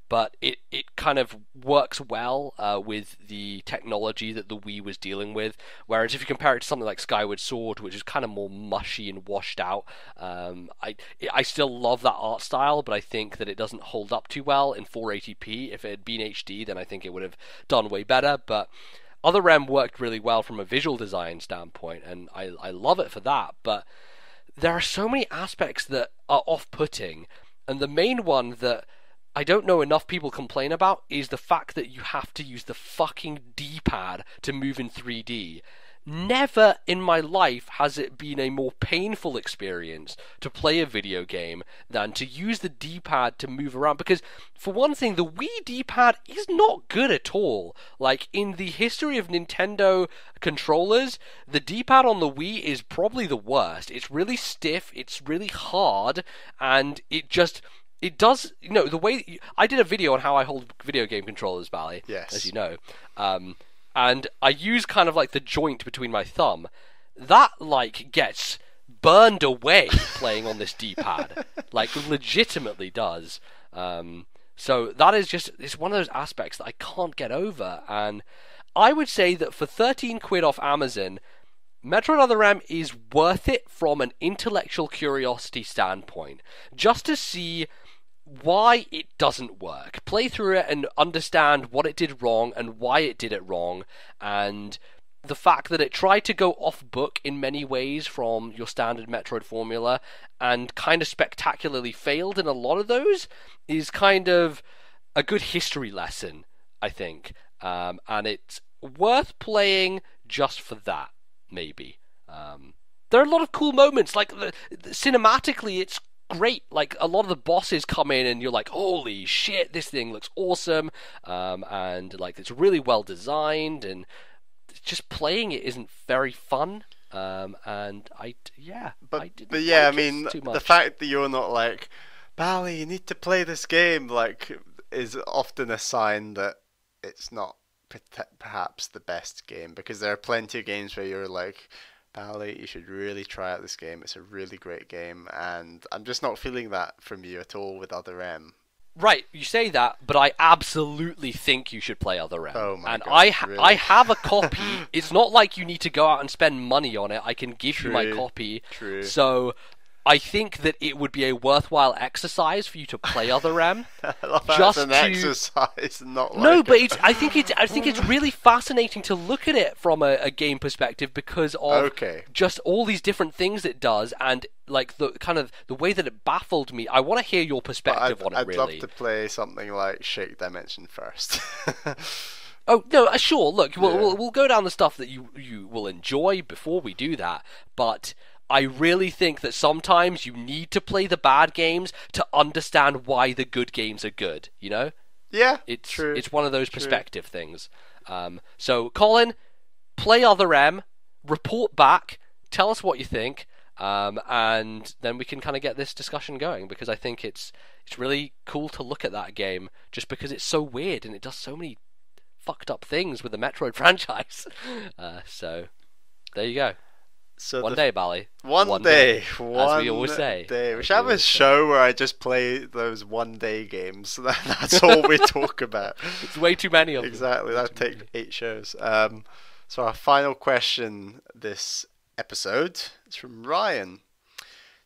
But it kind of works well with the technology that the Wii was dealing with. Whereas if you compare it to something like Skyward Sword, which is kind of more mushy and washed out, I still love that art style, but I think that it doesn't hold up too well in 480p. If it had been HD, then I think it would have done way better. But Other M worked really well from a visual design standpoint, and I love it for that. But there are so many aspects that are off-putting, and the main one that I don't know enough people complain about is the fact that you have to use the fucking D-pad to move in 3D. Never in my life has it been a more painful experience to play a video game than to use the D-pad to move around, because for one thing, the Wii D-pad is not good at all. Like, in the history of Nintendo controllers, the D-pad on the Wii is probably the worst. It's really stiff, it's really hard, and it does, the way... I did a video on how I hold video game controllers, Bally, yes, as you know. And I use kind of like the joint between my thumb. That, gets burned away playing on this D-pad. Legitimately does. So that is it's one of those aspects that I can't get over. And I would say that for 13 quid off Amazon, Metroid Other M is worth it from an intellectual curiosity standpoint. Just to see why it doesn't work. Play through it and understand what it did wrong and why it did it wrong, and the fact that it tried to go off book in many ways from your standard Metroid formula and kind of spectacularly failed in a lot of those is kind of a good history lesson, I think. And it's worth playing just for that, maybe. There are a lot of cool moments, cinematically it's great. A lot of the bosses come in and you're like, holy shit, this thing looks awesome, and it's really well designed, and just playing it isn't very fun. And I mean, the fact that you're not like, Bally, you need to play this game, is often a sign that it's not perhaps the best game, because there are plenty of games where you're like, Bally, you should really try out this game. It's a really great game, and I'm just not feeling that from you at all with Other M. Right, you say that, but I absolutely think you should play Other M. Oh my and God, really? I have a copy. It's not like you need to go out and spend money on it. I can give you my copy. True. So I think that it would be a worthwhile exercise for you to play Other M. Just an exercise, not like no, but I think it's really fascinating to look at it from a game perspective because of just all these different things it does, and the way that it baffled me. I want to hear your perspective on it. I'd love to play something like Shake Dimension first. Oh no, sure. Look, we'll go down the stuff that you will enjoy before we do that, but I really think that sometimes you need to play the bad games to understand why the good games are good, you know? Yeah, true. It's one of those perspective things. So, Colin, play Other M, report back, tell us what you think, and then we can kind of get this discussion going, because I think it's really cool to look at that game just because it's so weird and it does so many fucked up things with the Metroid franchise. So, there you go. So one day, Bally. One day. As we always say. We should have a show where I just play those one-day games. That's all we talk about. It's way too many of them. Exactly. That'd take 8 shows. So our final question this episode is from Ryan.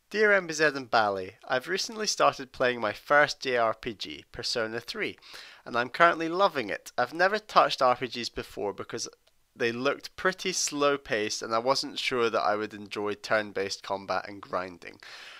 Dear MBZ and Bally, I've recently started playing my first JRPG, Persona 3, and I'm currently loving it. I've never touched RPGs before because they looked pretty slow-paced, and I wasn't sure that I would enjoy turn-based combat and grinding.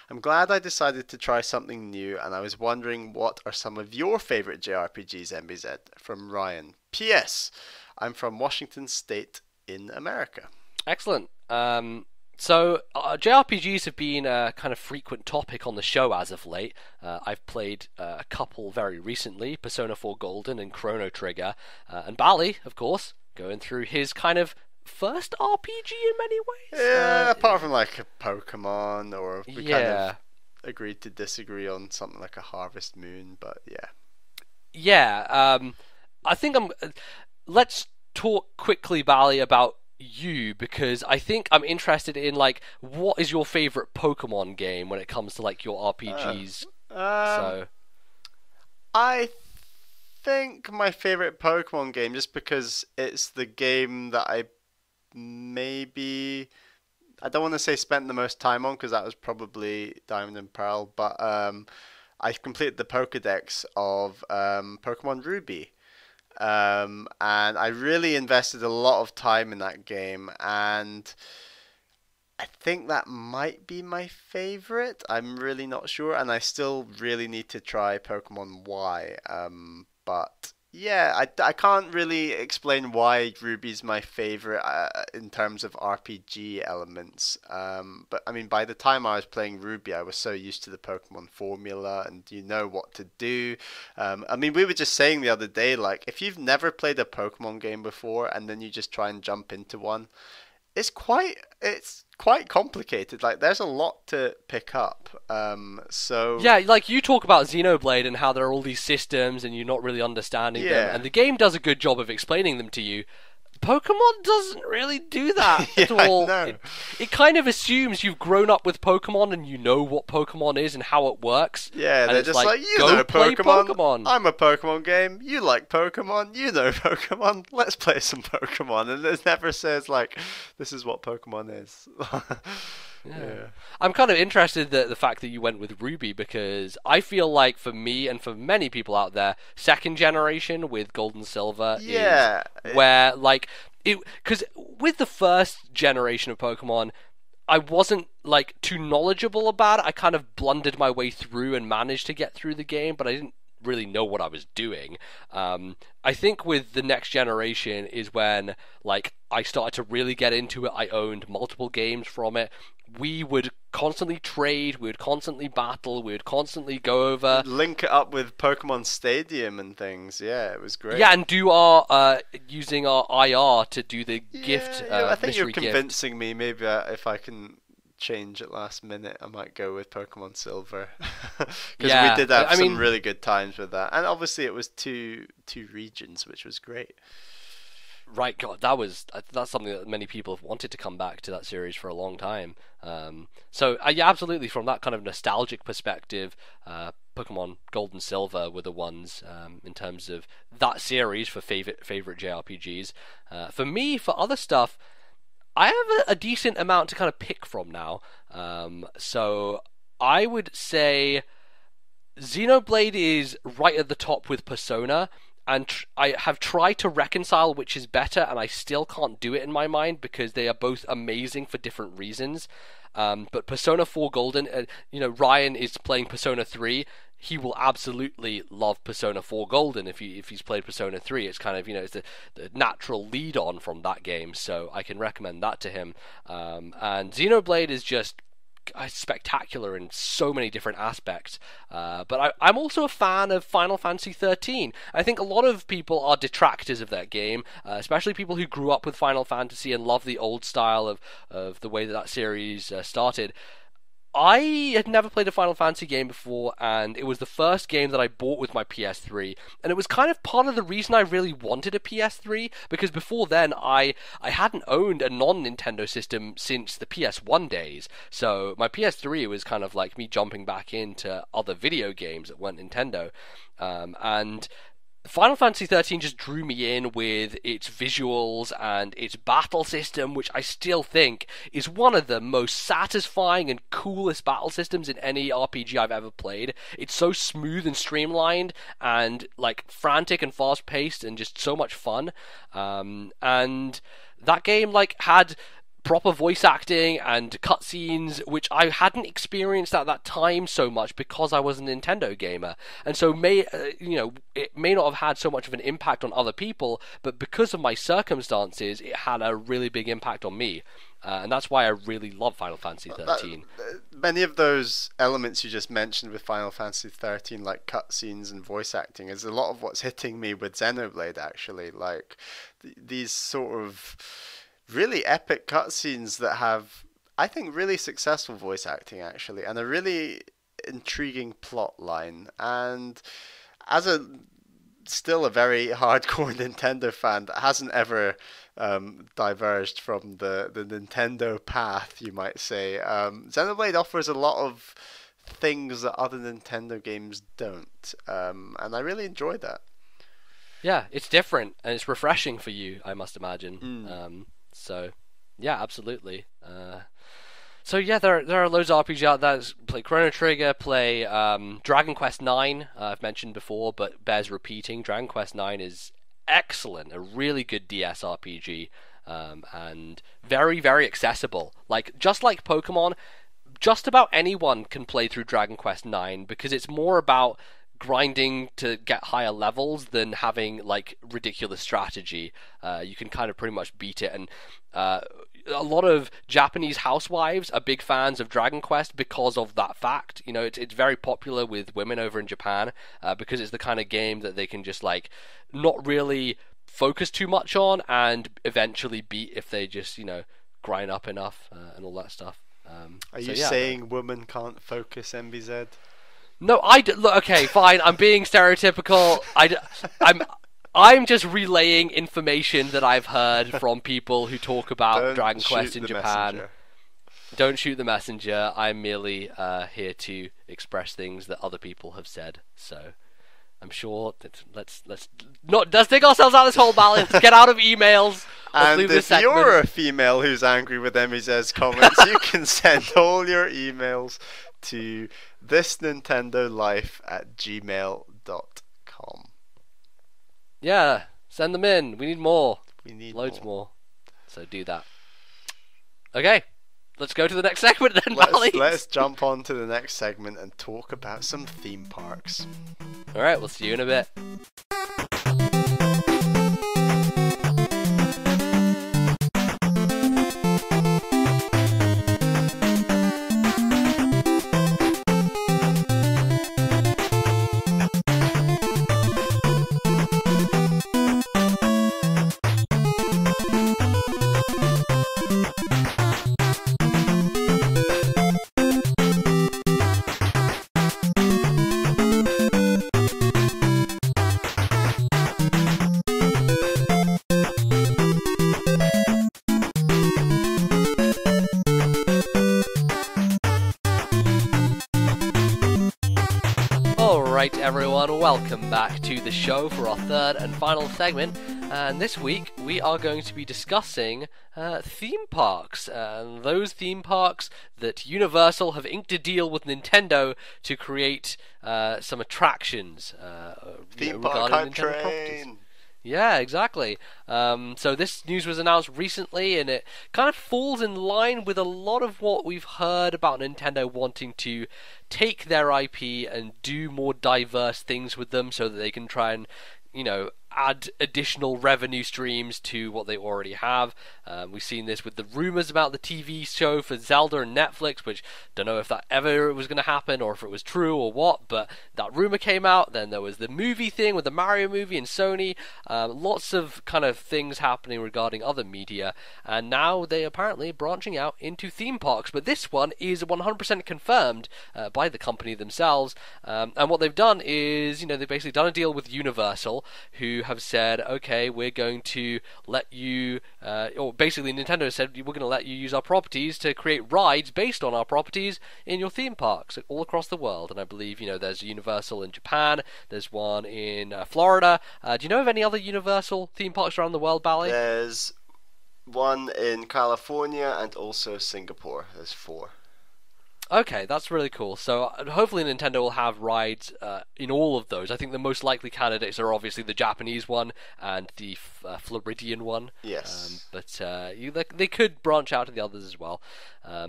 I'm glad I decided to try something new, and I was wondering what are some of your favourite JRPGs, MBZ? From Ryan. P.S. I'm from Washington State in America. Excellent. So JRPGs have been a kind of frequent topic on the show as of late. I've played a couple very recently, Persona 4 Golden and Chrono Trigger, and Bally, of course, going through his kind of first RPG in many ways. Yeah, apart from like a Pokemon, or we kind of agreed to disagree on something like a Harvest Moon, but yeah. Yeah, I think let's talk quickly, Bally, about you, because I think I'm interested in like what is your favorite Pokemon game when it comes to like your RPGs. Um, So I think my favorite Pokemon game, just because it's the game that maybe I don't want to say spent the most time on because that was probably Diamond and Pearl, but I completed the Pokedex of Pokemon Ruby. And I really invested a lot of time in that game, and I think that might be my favorite. I'm really not sure, and I still really need to try Pokemon Y. But yeah, I can't really explain why Ruby's my favorite in terms of RPG elements. But I mean, by the time I was playing Ruby, I was so used to the Pokemon formula, and you know what to do. I mean, we were just saying the other day, like, if you've never played a Pokemon game before, and then you just try and jump into one, it's quite complicated. Like there's a lot to pick up. So yeah, like you talk about Xenoblade and how there are all these systems and you're not really understanding them, yeah, and the game does a good job of explaining them to you. Pokemon doesn't really do that yeah, at I all. know. It kind of assumes you've grown up with Pokemon and you know what Pokemon is and how it works. Yeah, And they're it's just like, you go know play Pokemon. I'm a Pokemon game. You like Pokemon. You know Pokemon. Let's play some Pokemon. And it never says like, this is what Pokemon is. Yeah. I'm kind of interested in the fact that you went with Ruby, because I feel like for me and for many people out there, second generation with Gold and Silver Yeah. is where like it, because with the first generation of Pokemon, I wasn't like too knowledgeable about it. I kind of blundered my way through and managed to get through the game, but I didn't really know what I was doing. I think with the next generation is when like I started to really get into it. I owned multiple games from it. We would constantly trade, we would constantly battle, we would constantly go over. Link it up with Pokemon Stadium and things. Yeah, it was great. Yeah, and do our using our IR to do the gift. Yeah, I think you're mystery gift. convincing me. Maybe if I can change at last minute, I might go with Pokemon Silver because Yeah, we did have I some mean, really good times with that, and obviously it was two regions, which was great. right, God, that's something that many people have wanted to come back to that series for a long time. So yeah, absolutely. From that kind of nostalgic perspective, Pokemon Gold and Silver were the ones in terms of that series for favorite JRPGs. For me, for other stuff, I have a decent amount to kind of pick from now. So I would say Xenoblade is right at the top with Persona, and I have tried to reconcile which is better, and I still can't do it in my mind because they are both amazing for different reasons. But Persona 4 Golden, Ryan is playing Persona 3. He will absolutely love Persona 4 Golden if he's played Persona 3. It's kind of, it's the natural lead on from that game, so I can recommend that to him. And Xenoblade is just spectacular in so many different aspects. But I'm also a fan of Final Fantasy 13. I think a lot of people are detractors of that game, especially people who grew up with Final Fantasy and love the old style of the way that series started. I had never played a Final Fantasy game before, and it was the first game that I bought with my PS3, and it was kind of part of the reason I really wanted a PS3, because before then I hadn't owned a non-Nintendo system since the PS1 days, so my PS3 was kind of like me jumping back into other video games that weren't Nintendo, and Final Fantasy 13 just drew me in with its visuals and its battle system, which I still think is one of the most satisfying and coolest battle systems in any RPG I've ever played. It's so smooth and streamlined and like frantic and fast paced and just so much fun. And that game like had proper voice acting and cutscenes, which I hadn't experienced at that time so much because I was a Nintendo gamer, and so it may not have had so much of an impact on other people, but because of my circumstances, it had a really big impact on me, and that's why I really love Final Fantasy 13. Many of those elements you just mentioned with Final Fantasy 13, like cutscenes and voice acting, is a lot of what's hitting me with Xenoblade. Actually, like these sort of really epic cutscenes that have, I think, really successful voice acting actually, and a really intriguing plot line. And as a still a very hardcore Nintendo fan that hasn't ever diverged from the Nintendo path, you might say. Xenoblade offers a lot of things that other Nintendo games don't, and I really enjoyed that. Yeah, it's different and it's refreshing for you, I must imagine. So, yeah, absolutely. So yeah, there are loads of RPGs out there. Play Chrono Trigger, play Dragon Quest IX. I've mentioned before, but bears repeating. Dragon Quest IX is excellent, a really good DS RPG, and very, very accessible. Just like Pokemon, just about anyone can play through Dragon Quest IX because it's more about grinding to get higher levels than having ridiculous strategy. You can kind of pretty much beat it, and a lot of Japanese housewives are big fans of Dragon Quest because of that fact. It's very popular with women over in Japan because it's the kind of game that they can just not really focus too much on and eventually beat if they just grind up enough and all that stuff. Are you saying women can't focus, MBZ? No, look. Okay, fine. I'm being stereotypical. I'm just relaying information that I've heard from people who talk about Dragon Quest in Japan. Messenger. Don't shoot the messenger. I'm merely here to express things that other people have said. So I'm sure that let's dig ourselves out of this hole, Balance. Get out of emails. And if you're a female who's angry with MBZ's comments, you can send all your emails to ThisNintendoLife@gmail.com. Yeah, send them in. We need more. We need loads more. So do that. Okay, let's go to the next segment then, Let's jump on to the next segment and talk about some theme parks. Alright, we'll see you in a bit. Alright everyone, welcome back to the show for our third and final segment, and this week we are going to be discussing theme parks, and those theme parks that Universal have inked a deal with Nintendo to create some attractions theme park hype train. Properties. Yeah, exactly. So this news was announced recently, and it kind of falls in line with a lot of what we've heard about Nintendo wanting to take their IP and do more diverse things with them so that they can try and, add additional revenue streams to what they already have. We've seen this with the rumors about the TV show for Zelda and Netflix, which don't know if that ever was going to happen or if it was true or what, but that rumor came out. Then there was the movie thing with the Mario movie and Sony. Lots of kind of things happening regarding other media, and now they apparently branching out into theme parks, but this one is 100% confirmed by the company themselves. And what they've done is, they've basically done a deal with Universal, who have said, okay, we're going to let you, or basically Nintendo said, we're going to let you use our properties to create rides based on our properties in your theme parks all across the world. And I believe, there's Universal in Japan, there's one in Florida. Do you know of any other Universal theme parks around the world, Bally? There's one in California and also Singapore. There's 4. Okay, that's really cool. So hopefully Nintendo will have rides in all of those. I think the most likely candidates are obviously the Japanese one and the Floridian one. Yes. But they could branch out to the others as well.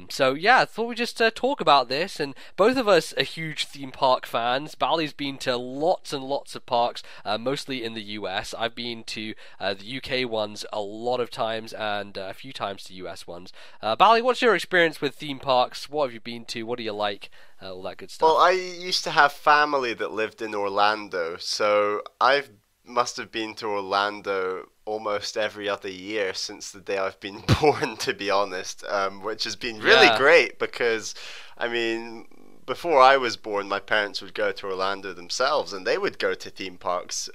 So yeah, I thought we'd just talk about this. And both of us are huge theme park fans. Bally's been to lots and lots of parks, mostly in the US. I've been to the UK ones a lot of times and a few times to US ones. Bally, what's your experience with theme parks? What have you been to? What do you like? All that good stuff. Well, I used to have family that lived in Orlando, so I must have been to Orlando almost every other year since the day I've been born, to be honest, which has been really great because, before I was born, my parents would go to Orlando themselves, and they would go to theme parks.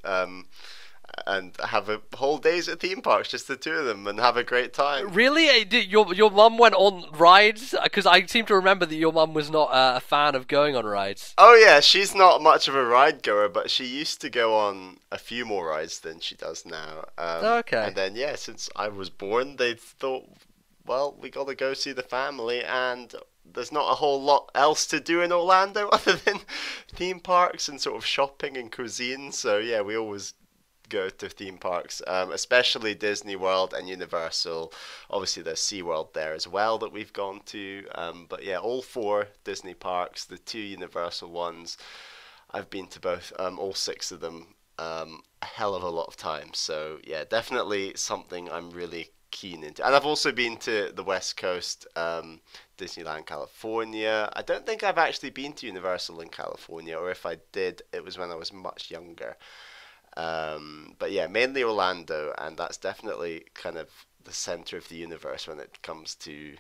And have a whole days at theme parks, just the two of them, and have a great time. Really? Your mum went on rides? Because I seem to remember that your mum was not a fan of going on rides. Oh yeah, she's not much of a ride goer, but she used to go on a few more rides than she does now. Okay. And then yeah, since I was born, they thought, well, we got to go see the family, and there's not a whole lot else to do in Orlando other than theme parks and sort of shopping and cuisine. So yeah, we always go to theme parks, especially Disney World and Universal. Obviously there's SeaWorld there as well that we've gone to, but yeah, all 4 Disney parks, the 2 Universal ones, I've been to both, all 6 of them, a hell of a lot of times. So yeah, definitely something I'm really keen into. And I've also been to the West Coast, Disneyland California. I don't think I've actually been to Universal in California, or if I did, it was when I was much younger. But yeah, mainly Orlando, and that's definitely kind of the center of the universe when it comes to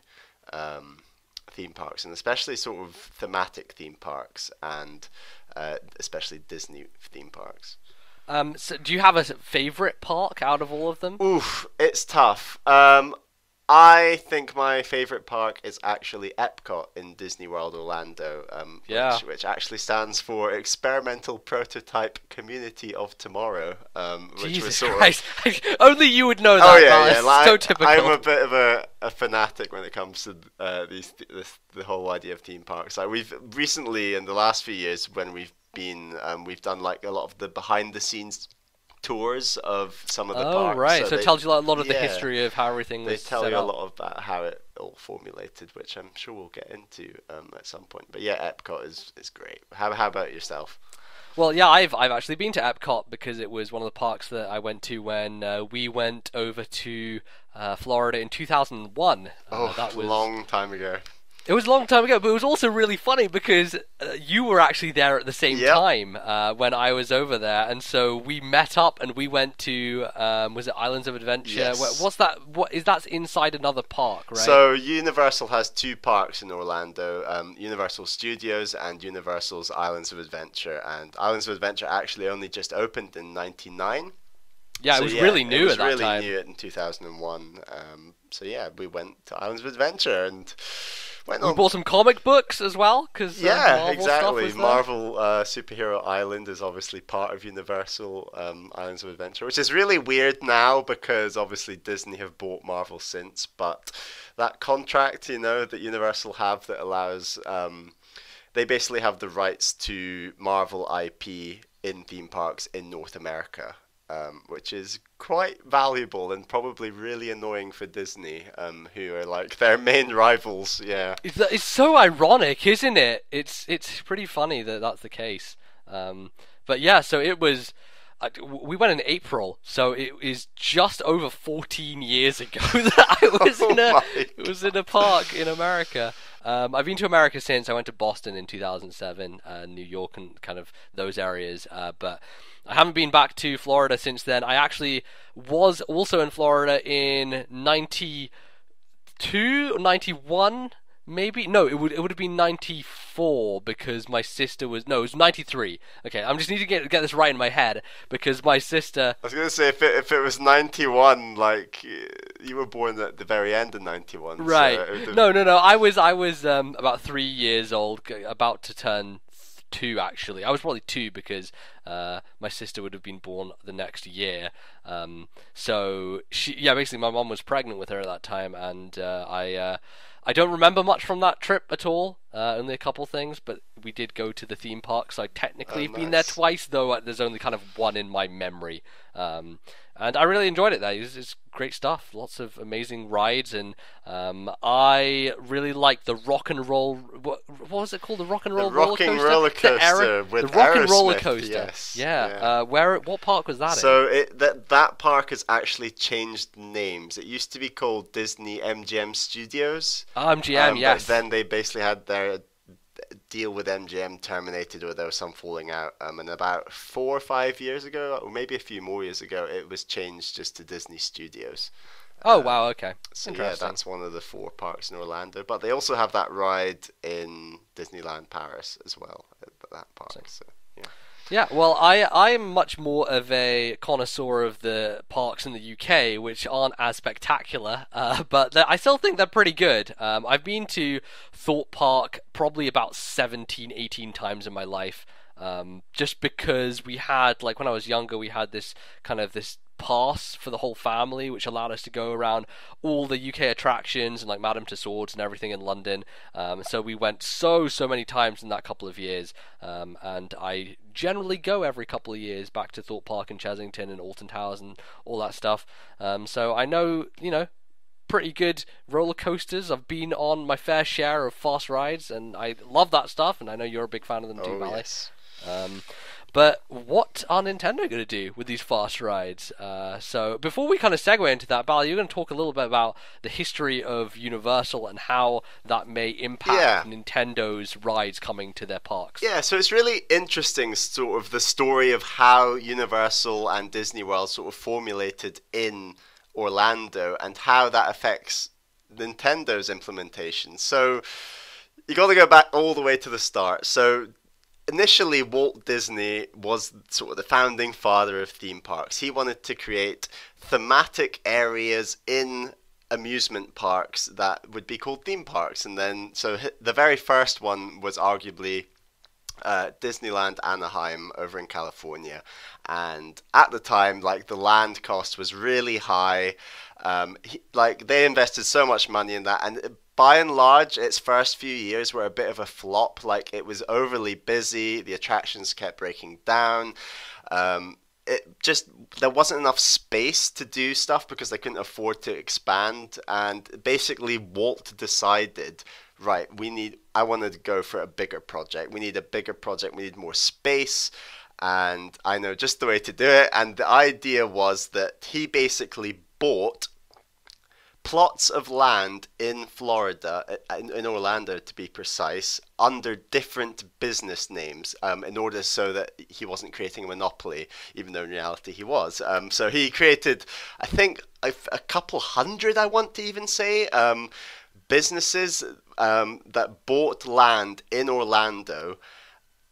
theme parks, and especially sort of thematic theme parks, and especially Disney theme parks. So do you have a favorite park out of all of them? Oof, it's tough. I think my favorite park is actually Epcot in Disney World Orlando, which actually stands for Experimental Prototype Community of Tomorrow. Which Jesus was sort Christ! Only you would know that. Oh yeah, yeah. Like, so typical. I'm a bit of a fanatic when it comes to the whole idea of theme parks. Like we've recently, in the last few years, when we've been, we've done like a lot of the behind the scenes tours of some of the parks. Oh, right. So it tells you like a lot of the history of how everything was set up. They tell you a lot about how it all formulated, which I'm sure we'll get into at some point. But yeah, Epcot is great. How about yourself? Well, yeah, I've actually been to Epcot because it was one of the parks that I went to when we went over to Florida in 2001. That was a long time ago. It was a long time ago, but it was also really funny because you were actually there at the same time when I was over there, and so we met up and we went to was it Islands of Adventure? Yes. What's that? What is that's inside another park, right? So Universal has 2 parks in Orlando: Universal Studios and Universal's Islands of Adventure. And Islands of Adventure actually only just opened in '99. Yeah, it was really new at that time. It was really new in 2001. So yeah, we went to Islands of Adventure and we bought some comic books as well, because Marvel exactly. Stuff was Marvel Superhero Island is obviously part of Universal Islands of Adventure, which is really weird now because obviously Disney have bought Marvel since. But that contract, that Universal have that allows they basically have the rights to Marvel IP in theme parks in North America. Which is quite valuable and probably really annoying for Disney, who are like their main rivals. Yeah, it's so ironic, isn't it? It's pretty funny that that's the case. But yeah, so it was. We went in April, so it is just over 14 years ago that I was in a park in America. I've been to America since. I went to Boston in 2007, New York, and kind of those areas. But I haven't been back to Florida since then. I actually was also in Florida in 92, 91, maybe. No, it would have been 94 because my sister was. No, it was 93. Okay, I just need to get this right in my head because my sister. I was gonna say if it was 91, like you were born at the very end of 91, right? So No. I was about 3 years old, about to turn 2 actually. I was probably 2 because my sister would have been born the next year. So basically my mom was pregnant with her at that time, and I don't remember much from that trip at all. Only a couple things, but we did go to the theme park, so I technically have been there twice, though there's only kind of one in my memory. And I really enjoyed it there. It's great stuff. Lots of amazing rides, and I really like the rock and roll. What was it called? The rock and roll roller coaster. The roller coaster with the rock and roller Aerosmith, coaster. Yes. Yeah. What park was that in? So that park has actually changed names. It used to be called Disney MGM Studios. MGM, yes. But then they basically had their deal with MGM terminated, or there was some falling out. And about 4 or 5 years ago, or maybe a few more years ago, it was changed just to Disney Studios. Oh wow, okay, So yeah, interesting. that's one of the 4 parks in Orlando. But they also have that ride in Disneyland Paris as well at that park. So yeah. Yeah, well, I'm much more of a connoisseur of the parks in the UK, which aren't as spectacular, but I still think they're pretty good. I've been to Thorpe Park probably about 17, 18 times in my life, just because we had, like, when I was younger, we had this kind of this pass for the whole family, which allowed us to go around all the UK attractions and like Madame Tussauds and everything in London. So we went so many times in that couple of years, and I generally go every couple of years back to Thorpe Park and Chesington and Alton Towers and all that stuff. So I know, pretty good roller coasters. I've been on my fair share of fast rides, and I love that stuff. And I know you're a big fan of them too, Oh Bally. yes. But what are Nintendo going to do with these fast rides? So before we kind of segue into that, Bally, you're going to talk a little bit about the history of Universal and how that may impact Nintendo's rides coming to their parks. Yeah, so it's really interesting, sort of the story of how Universal and Disney World sort of formulated in Orlando and how that affects Nintendo's implementation. So you got to go back all the way to the start. So initially, Walt Disney was sort of the founding father of theme parks. He wanted to create thematic areas in amusement parks that would be called theme parks. And then, so the very first one was arguably Disneyland Anaheim over in California. And at the time, like, the land cost was really high. They invested so much money in that, and by and large, its first few years were a bit of a flop. Like, it was overly busy, the attractions kept breaking down. There wasn't enough space to do stuff because they couldn't afford to expand. And basically, Walt decided, right, I wanted to go for a bigger project. We need a bigger project. We need more space. And I know just the way to do it. And the idea was that he basically bought plots of land in Florida, in Orlando to be precise, under different business names, in order so that he wasn't creating a monopoly, even though in reality he was. So he created, I think, a couple hundred, I want to even say, businesses that bought land in Orlando.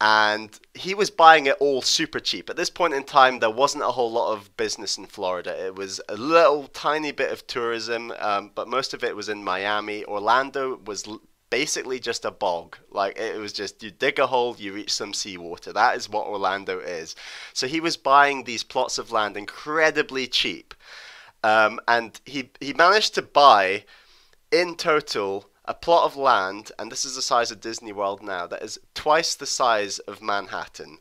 And he was buying it all super cheap. At this point in time, there wasn't a whole lot of business in Florida. It was a little tiny bit of tourism, but most of it was in Miami. Orlando was basically just a bog. Like, it was just, you dig a hole, you reach some seawater. That is what Orlando is. So he was buying these plots of land incredibly cheap. And he managed to buy, in total, a plot of land, and this is the size of Disney World now, that is twice the size of Manhattan.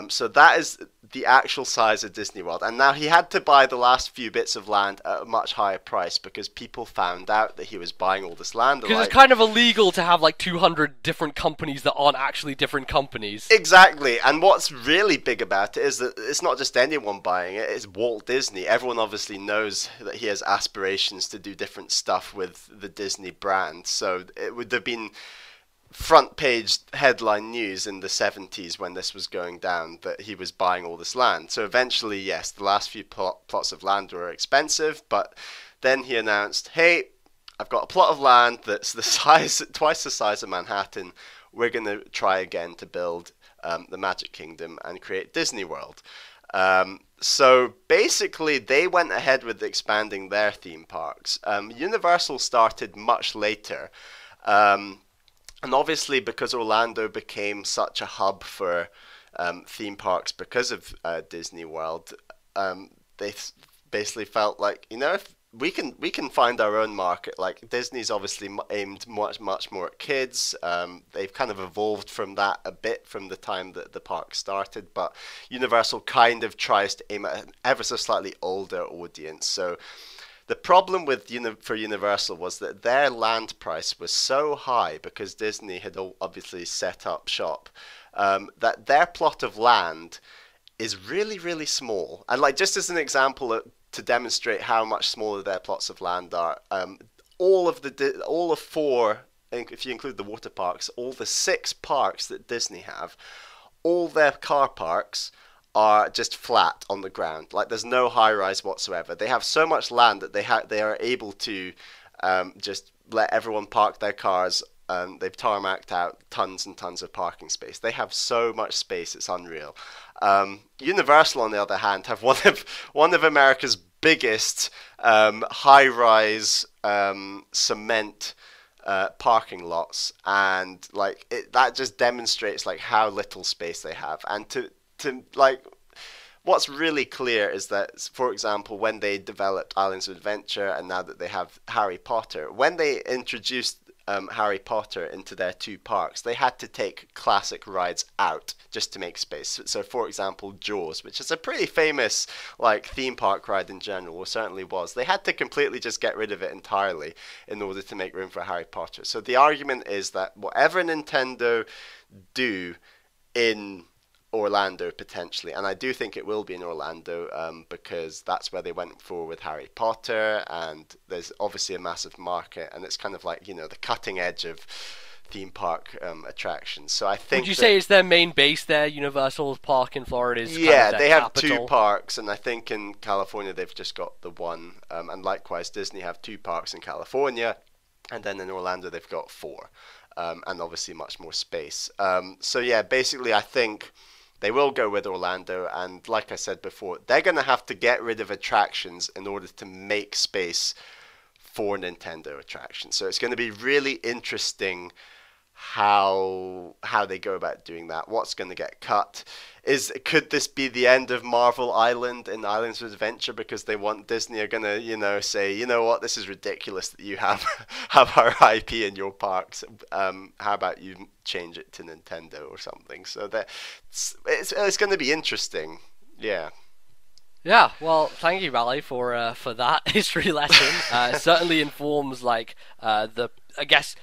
So that is the actual size of Disney World. And now he had to buy the last few bits of land at a much higher price because people found out that he was buying all this land. Because it's kind of illegal to have like 200 different companies that aren't actually different companies. Exactly. And what's really big about it is that it's not just anyone buying it, it's Walt Disney. Everyone obviously knows that he has aspirations to do different stuff with the Disney brand. So it would have been front page headline news in the 70s when this was going down that he was buying all this land. So eventually, yes, the last few plots of land were expensive, but then he announced, hey, I've got a plot of land that's the size, twice the size of Manhattan. We're going to try again to build the Magic Kingdom and create Disney World. So basically, they went ahead with expanding their theme parks. Universal started much later. And obviously, because Orlando became such a hub for theme parks because of Disney World, they basically felt like, if we can find our own market. Like, Disney's obviously aimed much more at kids. They've kind of evolved from that a bit from the time that the park started, but Universal kind of tries to aim at an ever so slightly older audience. So the problem for Universal was that their land price was so high because Disney had obviously set up shop, that their plot of land is really, really small. And like, just as an example to demonstrate how much smaller their plots of land are, all of 4 if you include the water parks, all the 6 parks that Disney have, all their car parks are just flat on the ground. Like there's no high rise whatsoever. They have so much land that they are able to just let everyone park their cars. They've tarmacked out tons and tons of parking space. They have so much space, it's unreal. Universal, on the other hand, have one of America's biggest high-rise cement parking lots, and like that just demonstrates like how little space they have. And to like, what's really clear is that, for example, when they developed Islands of Adventure, and now that they have Harry Potter, when they introduced Harry Potter into their 2 parks, they had to take classic rides out just to make space. So, for example, Jaws, which is a pretty famous like theme park ride in general, or certainly was, they had to completely just get rid of it entirely in order to make room for Harry Potter. So the argument is that whatever Nintendo do in Orlando potentially, and I do think it will be in Orlando because that's where they went for with Harry Potter, and there's obviously a massive market, and it's kind of like, you know, the cutting edge of theme park attractions. So I think, would you say it's their main base there? Universal Park in Florida is yeah, kind of they their have capital. 2 parks, and I think in California they've just got the one, and likewise Disney have 2 parks in California, and then in Orlando they've got 4, and obviously much more space. So yeah, basically I think they will go with Orlando, and like I said before, they're going to have to get rid of attractions in order to make space for Nintendo attractions. So it's going to be really interesting how they go about doing that. What's going to get cut? Could this be the end of Marvel Island in Islands of Adventure because they want Disney are going to, you know, say, you know what, this is ridiculous that you have our IP in your parks. How about you change it to Nintendo or something? So that it's going to be interesting. Yeah. Yeah, well, thank you, Valley, for that history lesson. It certainly informs like the, I guess,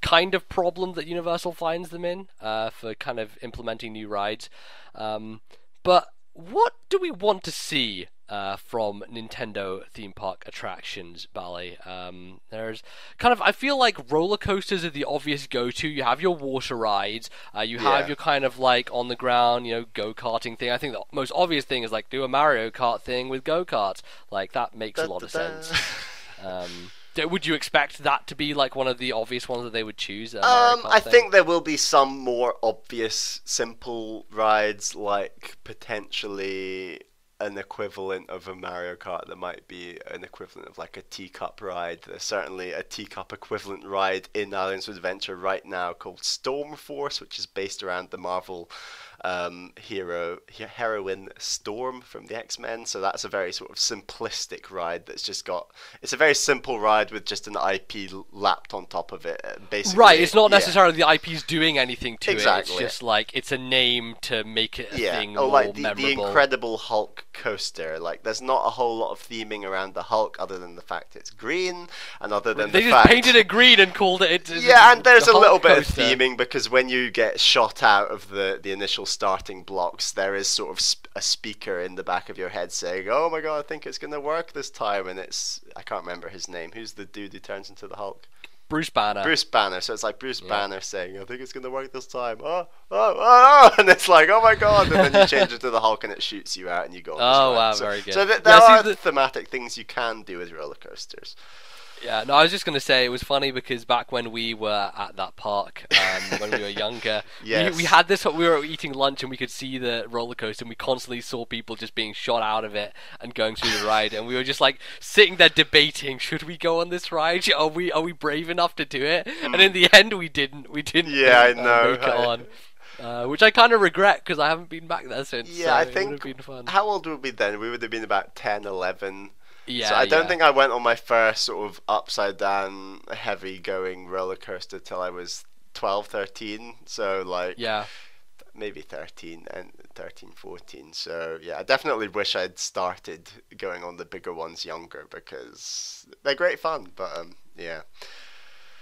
kind of problem that Universal finds them in for kind of implementing new rides. But what do we want to see from Nintendo theme park attractions, Bally? There's kind of, I feel like roller coasters are the obvious go-to. You have your water rides, you have your kind of like on the ground, you know, go-karting thing. I think the most obvious thing is like do a Mario Kart thing with go-karts. Like that makes a lot of sense. Would you expect that to be like one of the obvious ones that they would choose? I think there will be some more obvious, simple rides, like potentially an equivalent of a Mario Kart that might be an equivalent of like a teacup ride. There's certainly a teacup equivalent ride in Islands of Adventure right now called Storm Force, which is based around the Marvel heroine Storm from the X-Men. So that's a very sort of simplistic ride that's just got, it's a very simple ride with just an IP lapped on top of it, basically. Right, it's not necessarily the IP's doing anything to exactly. it, it's just like it's a name to make it a thing or more like memorable. The Incredible Hulk coaster. Like there's not a whole lot of theming around the Hulk other than the fact it's green, and other than they the just fact painted it green and called it and there's a little bit coaster. of theming because when you get shot out of the initial starting blocks, there is sort of a speaker in the back of your head saying, "Oh my god, I think it's gonna work this time," and it's, I can't remember his name. Who's the dude who turns into the Hulk? Bruce Banner. Bruce Banner. So it's like Bruce Banner saying, "I think it's gonna work this time." Oh, and it's like, "Oh my god!" And then you change it to the Hulk, and it shoots you out, and you go on this ride. Wow, so, very good. So there are thematic things you can do with roller coasters. Yeah, no, I was just going to say, it was funny because back when we were at that park, when we were younger, yes. we had this, we were eating lunch and we could see the roller coaster and we constantly saw people just being shot out of it and going through the ride, and we were just like sitting there debating, should we go on this ride? Are we brave enough to do it? And in the end we didn't Yeah, I know. make it on. Which I kind of regret because I haven't been back there since. Yeah, so I it think, would have been fun. how old would we then? We would have been about 10, 11. Yeah, so I don't think I went on my first sort of upside down heavy going roller coaster till I was 12, 13. So like maybe 13 and 13, 14. So yeah, I definitely wish I'd started going on the bigger ones younger because they're great fun. But yeah.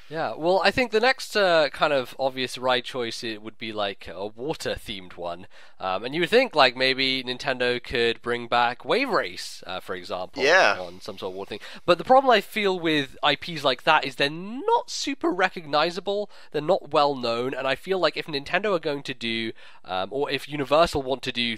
Yeah, well, I think the next kind of obvious ride choice it would be like a water-themed one, and you would think like maybe Nintendo could bring back Wave Race, for example, Yeah. on some sort of water thing. But the problem I feel with IPs like that is they're not super recognizable, they're not well known, and I feel like if Nintendo are going to do, or if Universal want to do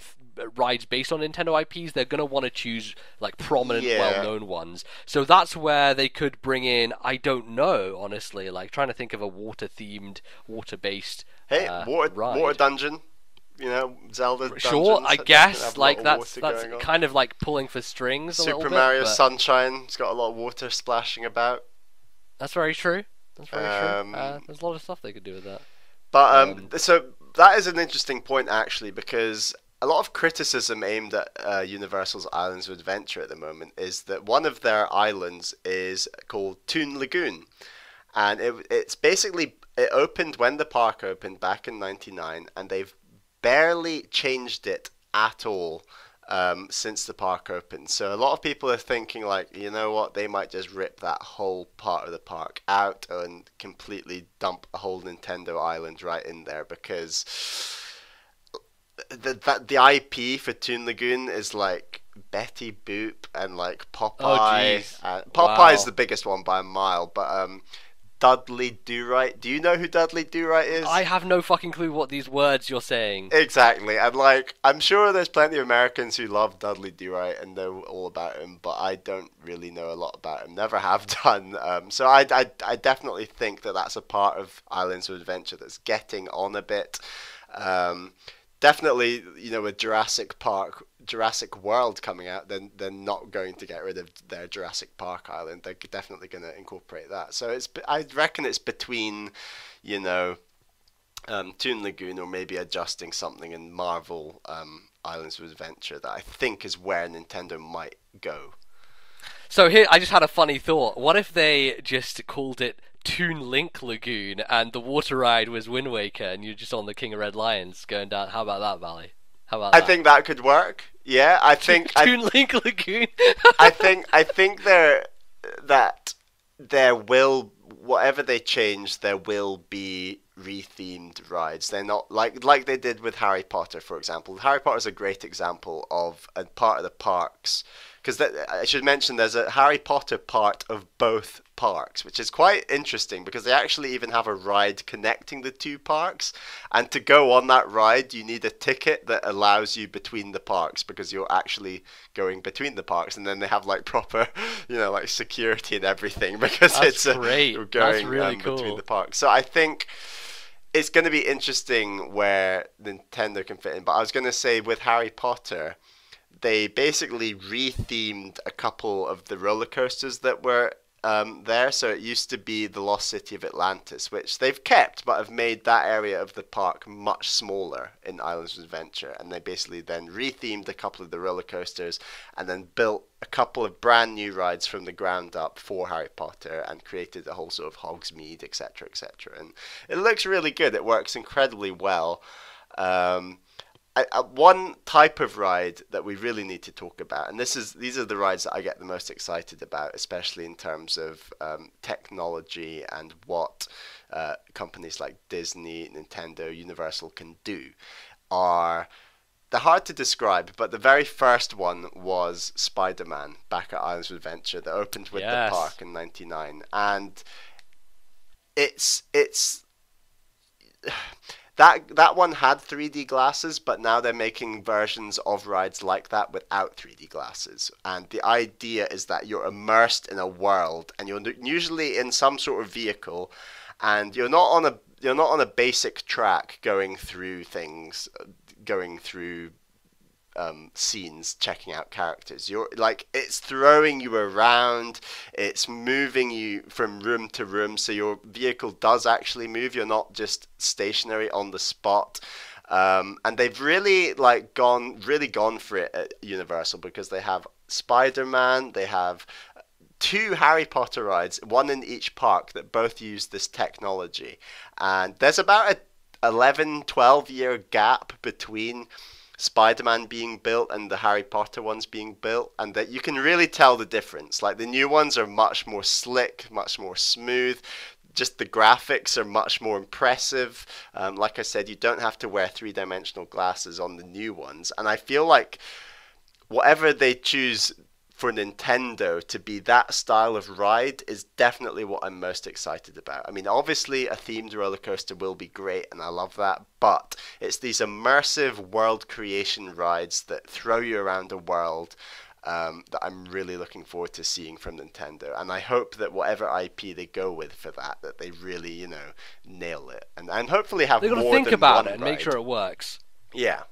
rides based on Nintendo IPs, they're going to want to choose like prominent, Yeah. well-known ones. So that's where they could bring in, I don't know, honestly, like trying to think of a water-themed, water-based Hey, water ride. dungeon. You know, Zelda Sure, dungeons I definitely guess have a lot like of that's water that's going on. kind of like pulling for strings a little Super bit, Mario but Sunshine's got a lot of water splashing about. that's very true. That's very true. Um, There's a lot of stuff they could do with that. but Um, so that is an interesting point actually, because a lot of criticism aimed at Universal's Islands of Adventure at the moment is that one of their islands is called Toon Lagoon, and it's basically it opened when the park opened back in '99, and they've barely changed it at all since the park opened. So a lot of people are thinking like, you know what, they might just rip that whole part of the park out and completely dump a whole Nintendo Island right in there, because the IP for Toon Lagoon is like Betty Boop and like oh Popeye. jeez, Popeye is wow. the biggest one by a mile, but Dudley Do Right. Do you know who Dudley Do Right is? I have no fucking clue what these words you're saying. Exactly, and like I'm sure there's plenty of Americans who love Dudley Do Right and know all about him, but I don't really know a lot about him. Never have done. So I definitely think that that's a part of Islands of Adventure that's getting on a bit. Um, Definitely, you know, with Jurassic Park, Jurassic World coming out, then they're not going to get rid of their Jurassic Park island. They're definitely going to incorporate that. So I reckon it's between, you know, Toon Lagoon or maybe adjusting something in Marvel Islands of Adventure that I think is where Nintendo might go. So here, I just had a funny thought. What if they just called it Toon Link Lagoon and the water ride was Wind Waker and you're just on the King of Red Lions going down? How about that, Valley? How about I that? think that could work. Yeah, Toon Link Lagoon. I think that there will, whatever they change, there will be rethemed rides. They're not like they did with Harry Potter, for example. Harry Potter is a great example of a part of the parks, because I should mention there's a Harry Potter part of both parks, which is quite interesting because they actually even have a ride connecting the two parks. And to go on that ride, you need a ticket that allows you between the parks, because you're actually going between the parks. And then they have like proper, you know, like security and everything because That's it's great. you're That's going really between cool. the parks. So I think it's going to be interesting where Nintendo can fit in. But I was going to say with Harry Potter, they basically rethemed a couple of the roller coasters that were there. So it used to be the Lost City of Atlantis, which they've kept, but have made that area of the park much smaller in Islands of Adventure. And they basically then rethemed a couple of the roller coasters and then built a couple of brand new rides from the ground up for Harry Potter and created a whole sort of Hogsmeade, etc., etc. And it looks really good. It works incredibly well. Um, One type of ride that we really need to talk about, and these are the rides that I get the most excited about, especially in terms of technology and what companies like Disney, Nintendo, Universal can do, are they're hard to describe, but the very first one was Spider-Man back at Islands of Adventure that opened with the Yes. park in '99, and it's that one had 3D glasses, but now they're making versions of rides like that without 3D glasses. And the idea is that you're immersed in a world, and you're usually in some sort of vehicle, and you're not on a basic track going through things, going through scenes, checking out characters. You're like, it's throwing you around, it's moving you from room to room, so your vehicle does actually move. You're not just stationary on the spot. And they've really gone for it at Universal, because they have Spider-Man, they have two Harry Potter rides, one in each park, that both use this technology. And there's about a 11, 12 year gap between Spider-Man being built and the Harry Potter ones being built, and that you can really tell the difference. Like, the new ones are much more slick, much more smooth. just the graphics are much more impressive. Like I said, you don't have to wear three-dimensional glasses on the new ones, and I feel like whatever they choose for Nintendo to be that style of ride is definitely what I'm most excited about. I mean, obviously a themed roller coaster will be great, and I love that, but it's these immersive world creation rides that throw you around a world that I'm really looking forward to seeing from Nintendo. And I hope that whatever IP they go with for that, that they really, nail it. And hopefully have They've got to more think than about one it and make ride. sure it works. Yeah.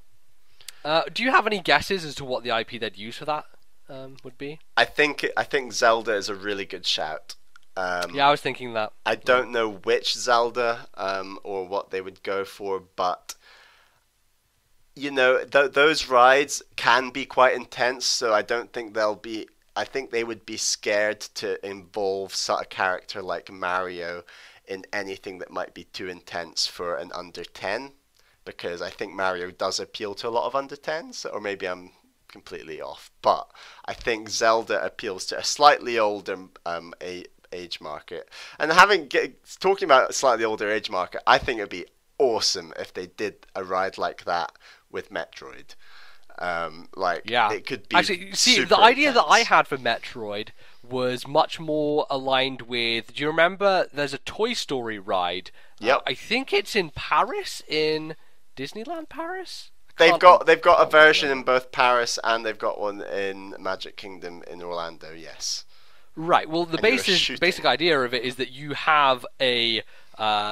Do you have any guesses as to what the IP they'd use for that would be? I think Zelda is a really good shout. Yeah, I was thinking that. I don't know which Zelda or what they would go for, but those rides can be quite intense, so I don't think they'll be. I think they would be scared to involve a character like Mario in anything that might be too intense for an under 10, because I think Mario does appeal to a lot of under 10s, or maybe I'm completely off, but I think Zelda appeals to a slightly older age market. And talking about a slightly older age market, I think it'd be awesome if they did a ride like that with Metroid. It could be actually. See, super the idea intense. that I had for Metroid was much more aligned with. Do you remember? There's a Toy Story ride. Yep. I think it's in Paris, in Disneyland Paris. They've got a version in both Paris, and they've got one in Magic Kingdom in Orlando. Yes. Right. Well, the basic idea of it is that you have a.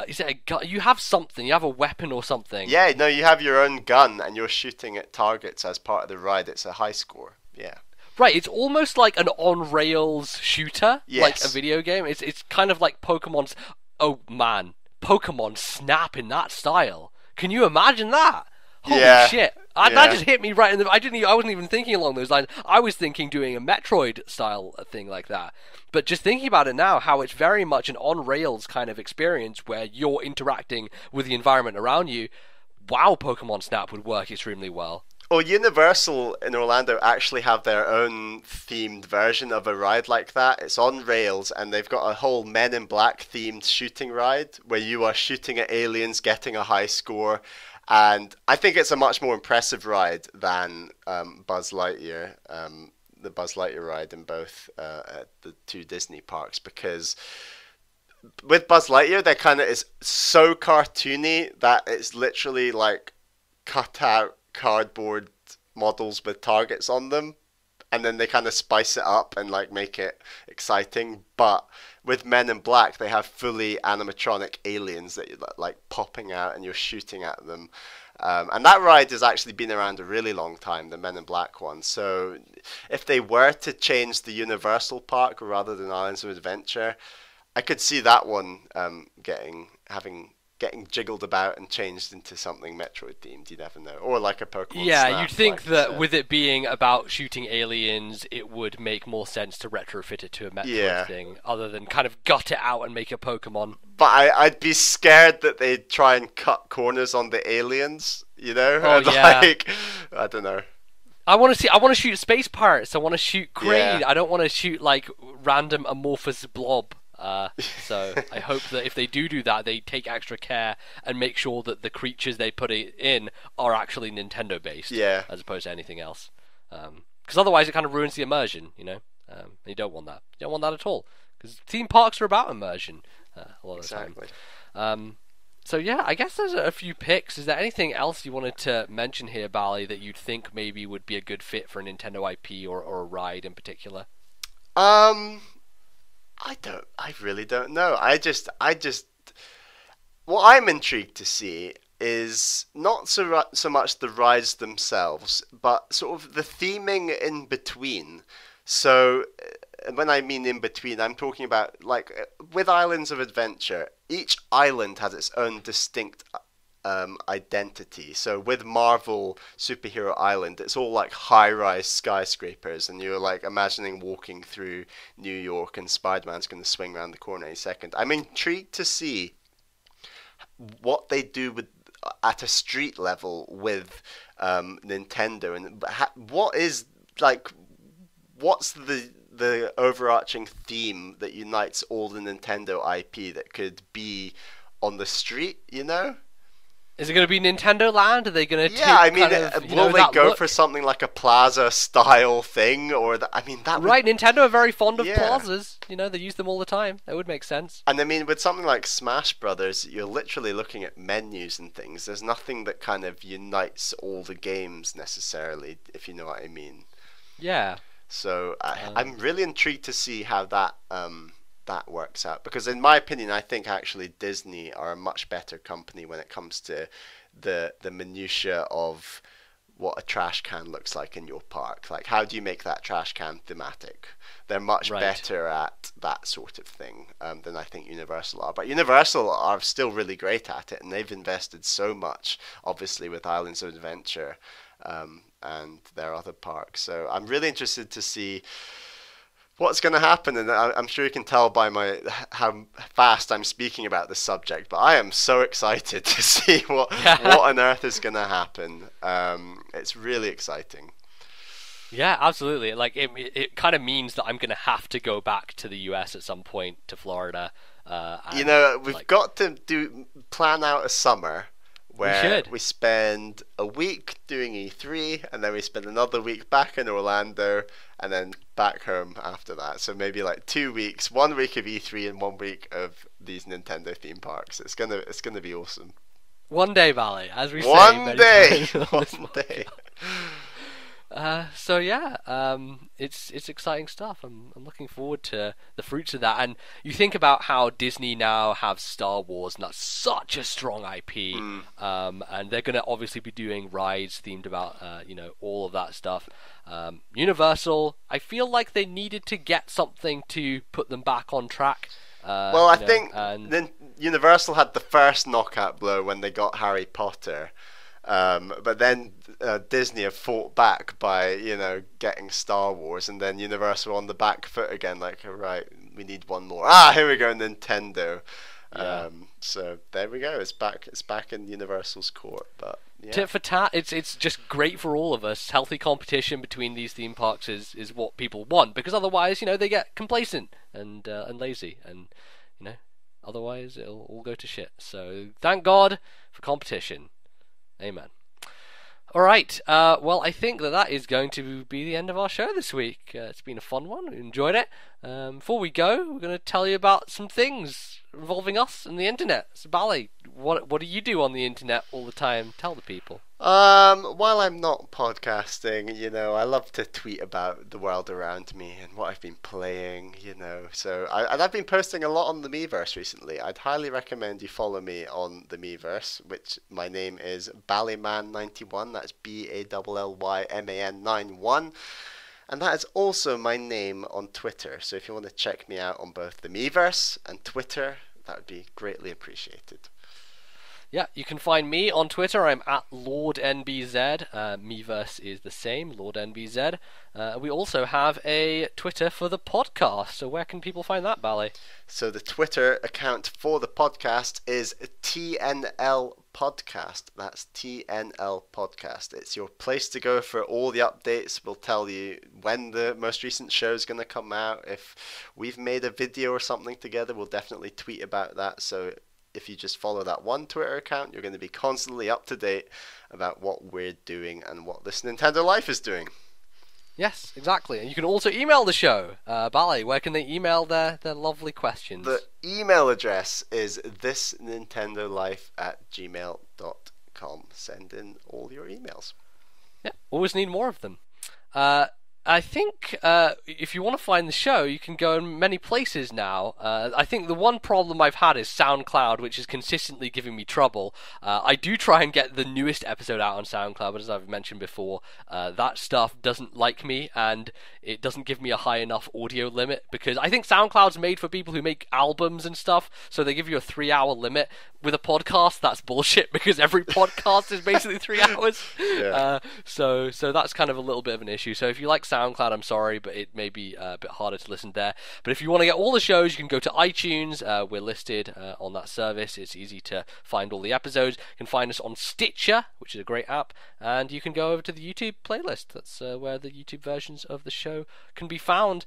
Is it a gun? You have something. You have a weapon or something. Yeah. No, you have your own gun, and you're shooting at targets as part of the ride. It's a high score. Yeah. Right. It's almost like an on-rails shooter, Yes. like a video game. It's kind of like Pokemon's. Oh man, Pokemon Snap in that style. Can you imagine that? Holy shit! That just hit me right in the. I wasn't even thinking along those lines. I was thinking doing a Metroid style thing like that. But just thinking about it now, how it's very much an on rails kind of experience where you're interacting with the environment around you. Wow, Pokemon Snap would work extremely well. Well, Universal in Orlando actually have their own themed version of a ride like that. It's on rails, and they've got a whole Men in Black themed shooting ride where you are shooting at aliens, getting a high score. And I think it's a much more impressive ride than Buzz Lightyear, the Buzz Lightyear ride in both at the two Disney parks, because with Buzz Lightyear, there kind of is so cartoony that it's literally like cut out cardboard models with targets on them, and then they kind of spice it up and like make it exciting. But with Men in Black, they have fully animatronic aliens that you're like popping out and you're shooting at them. And that ride has actually been around a really long time, the Men in Black one. So if they were to change the Universal Park rather than Islands of Adventure, I could see that one getting jiggled about and changed into something Metroid themed. You never know, or like a Pokemon. Yeah, Snap, you'd think like that with it being about shooting aliens, it would make more sense to retrofit it to a Metroid thing, other than kind of gut it out and make a Pokemon. But I'd be scared that they'd try and cut corners on the aliens. Oh yeah. Like, I don't know. I want to shoot space pirates. I want to shoot Kraid. Yeah. I don't want to shoot like random amorphous blob. So I hope that if they do that, they take extra care and make sure that the creatures they put in are actually Nintendo based, as opposed to anything else. Because otherwise, it kind of ruins the immersion. You don't want that. You don't want that at all. Because theme parks are about immersion a lot of the time. So yeah, I guess there's a few picks. Is there anything else you wanted to mention here, Bally, that you'd think maybe would be a good fit for a Nintendo IP or a ride in particular? I really don't know. What I'm intrigued to see is not so much the rides themselves, but sort of the theming in between. So when I mean in between, I'm talking about like with Islands of Adventure, each island has its own distinct identity. So with Marvel Superhero Island, it's all like high-rise skyscrapers, and you're like imagining walking through New York, and Spider-Man's going to swing around the corner any second. I'm intrigued to see what they do with at a street level with Nintendo, and what's the the overarching theme that unites all the Nintendo IP that could be on the street, you know? Is it going to be Nintendo Land? Are they going to Yeah, I mean, will they go look? for something like a plaza-style thing, or I mean, that right? Nintendo are very fond of Yeah. plazas. You know, they use them all the time. That would make sense. And I mean, with something like Smash Brothers, you're literally looking at menus and things. There's nothing that kind of unites all the games necessarily, if you know what I mean. Yeah. So I'm really intrigued to see how that that works out, because in my opinion, I think actually Disney are a much better company when it comes to the minutiae of what a trash can looks like in your park. Like, how do you make that trash can thematic? They're much better at that sort of thing than I think Universal are. But Universal are still really great at it, and they've invested so much, obviously, with Islands of Adventure and their other parks. So I'm really interested to see what's going to happen, and I'm sure you can tell by how fast I'm speaking about this subject, but I am so excited to see what on earth is going to happen. It's really exciting. Yeah, absolutely. Like it kind of means that I'm going to have to go back to the US at some point, to Florida. You know, we've got to plan out a summer where we spend a week doing E3, and then we spend another week back in Orlando, and then back home after that. So maybe like 2 weeks, 1 week of E3 and 1 week of these Nintendo theme parks. It's gonna be awesome. One day, Valley, as we say. One day. So yeah, it's exciting stuff. I'm looking forward to the fruits of that. And you think about how Disney now have Star Wars, and that's such a strong IP. And they're going to obviously be doing rides themed about all of that stuff. Universal, I feel like they needed to get something to put them back on track. Well, I think then Universal had the first knockout blow when they got Harry Potter. But then Disney have fought back by getting Star Wars, and then Universal on the back foot again, like, right, we need one more. Here we go, Nintendo. So there we go. It's back in Universal's court. But yeah. Tit for tat. It's just great for all of us. Healthy competition between these theme parks is what people want, because otherwise, they get complacent and lazy, and otherwise it'll all go to shit. So thank God for competition. Amen. All right. Well, I think that is going to be the end of our show this week. It's been a fun one. We enjoyed it. Before we go, we're going to tell you about some things involving us and the internet. So, Bally, what do you do on the internet all the time? Tell the people. While I'm not podcasting, I love to tweet about the world around me and what I've been playing, So I've been posting a lot on the Miiverse recently. I'd highly recommend you follow me on the Miiverse, which my name is Ballyman91. That's BALLYMAN91. And that is also my name on Twitter. So if you want to check me out on both the Miiverse and Twitter, that would be greatly appreciated. Yeah, you can find me on Twitter. I'm at Lordnbz. Miiverse is the same, Lordnbz. We also have a Twitter for the podcast. So where can people find that, Bally? So the Twitter account for the podcast is TNL Podcast. That's TNL Podcast. It's your place to go for all the updates. We'll tell you when the most recent show is going to come out. If we've made a video or something together, we'll definitely tweet about that. So if you just follow that one Twitter account, you're going to be constantly up to date about what we're doing and what This Nintendo Life is doing. Yes, exactly. And you can also email the show. Bally, where can they email their lovely questions? The email address is thisnintendolife@gmail.com. Send in all your emails. Yeah, always need more of them. I think if you want to find the show, you can go in many places now. I think the one problem I've had is SoundCloud, which is consistently giving me trouble. I do try and get the newest episode out on SoundCloud, but as I've mentioned before, that stuff doesn't like me, and it doesn't give me a high enough audio limit, because I think SoundCloud's made for people who make albums and stuff, so they give you a 3-hour limit. With a podcast, that's bullshit, because every podcast is basically 3 hours. Yeah. So that's kind of a little bit of an issue. So if you like SoundCloud, I'm sorry, but it may be a bit harder to listen there. But if you want to get all the shows, you can go to iTunes. We're listed on that service. It's easy to find all the episodes. You can find us on Stitcher, which is a great app, and you can go over to the YouTube playlist. That's where the YouTube versions of the show can be found.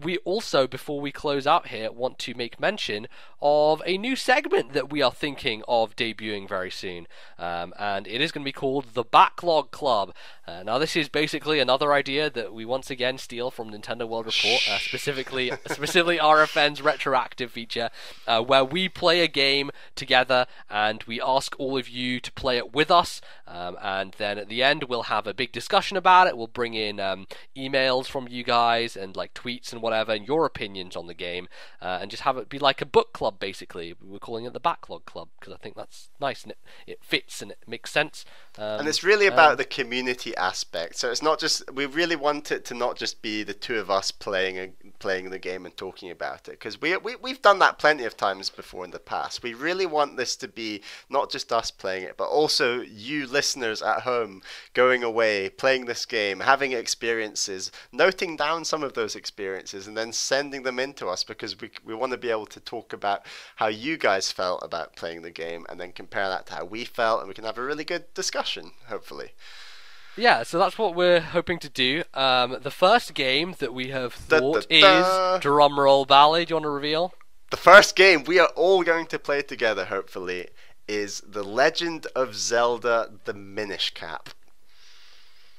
We also, before we close out here, want to make mention of a new segment that we are thinking of debuting very soon, and it is going to be called The Backlog Club. Now, this is basically another idea that we once again steal from Nintendo World Report, specifically RFN's retroactive feature, where we play a game together and we ask all of you to play it with us, and then at the end we'll have a big discussion about it. We'll bring in emails from you guys and like tweets and whatever, and your opinions on the game, and just have it be like a book club basically. We're calling it the Backlog Club because I think that's nice and it fits and it makes sense. And it's really about the community aspect. So it's not just, we really want it to not just be the two of us playing the game and talking about it, because we've done that plenty of times before in the past. We really want this to be not just us playing it, but also you listeners at home going away, playing this game, having experiences, noting down some of those experiences, and then sending them in to us, because we want to be able to talk about how you guys felt about playing the game and then compare that to how we felt, and we can have a really good discussion, hopefully. Yeah, so that's what we're hoping to do. The first game that we have thought is, drumroll Bally, do you want to reveal? The first game we are all going to play together, hopefully, is The Legend of Zelda: The Minish Cap.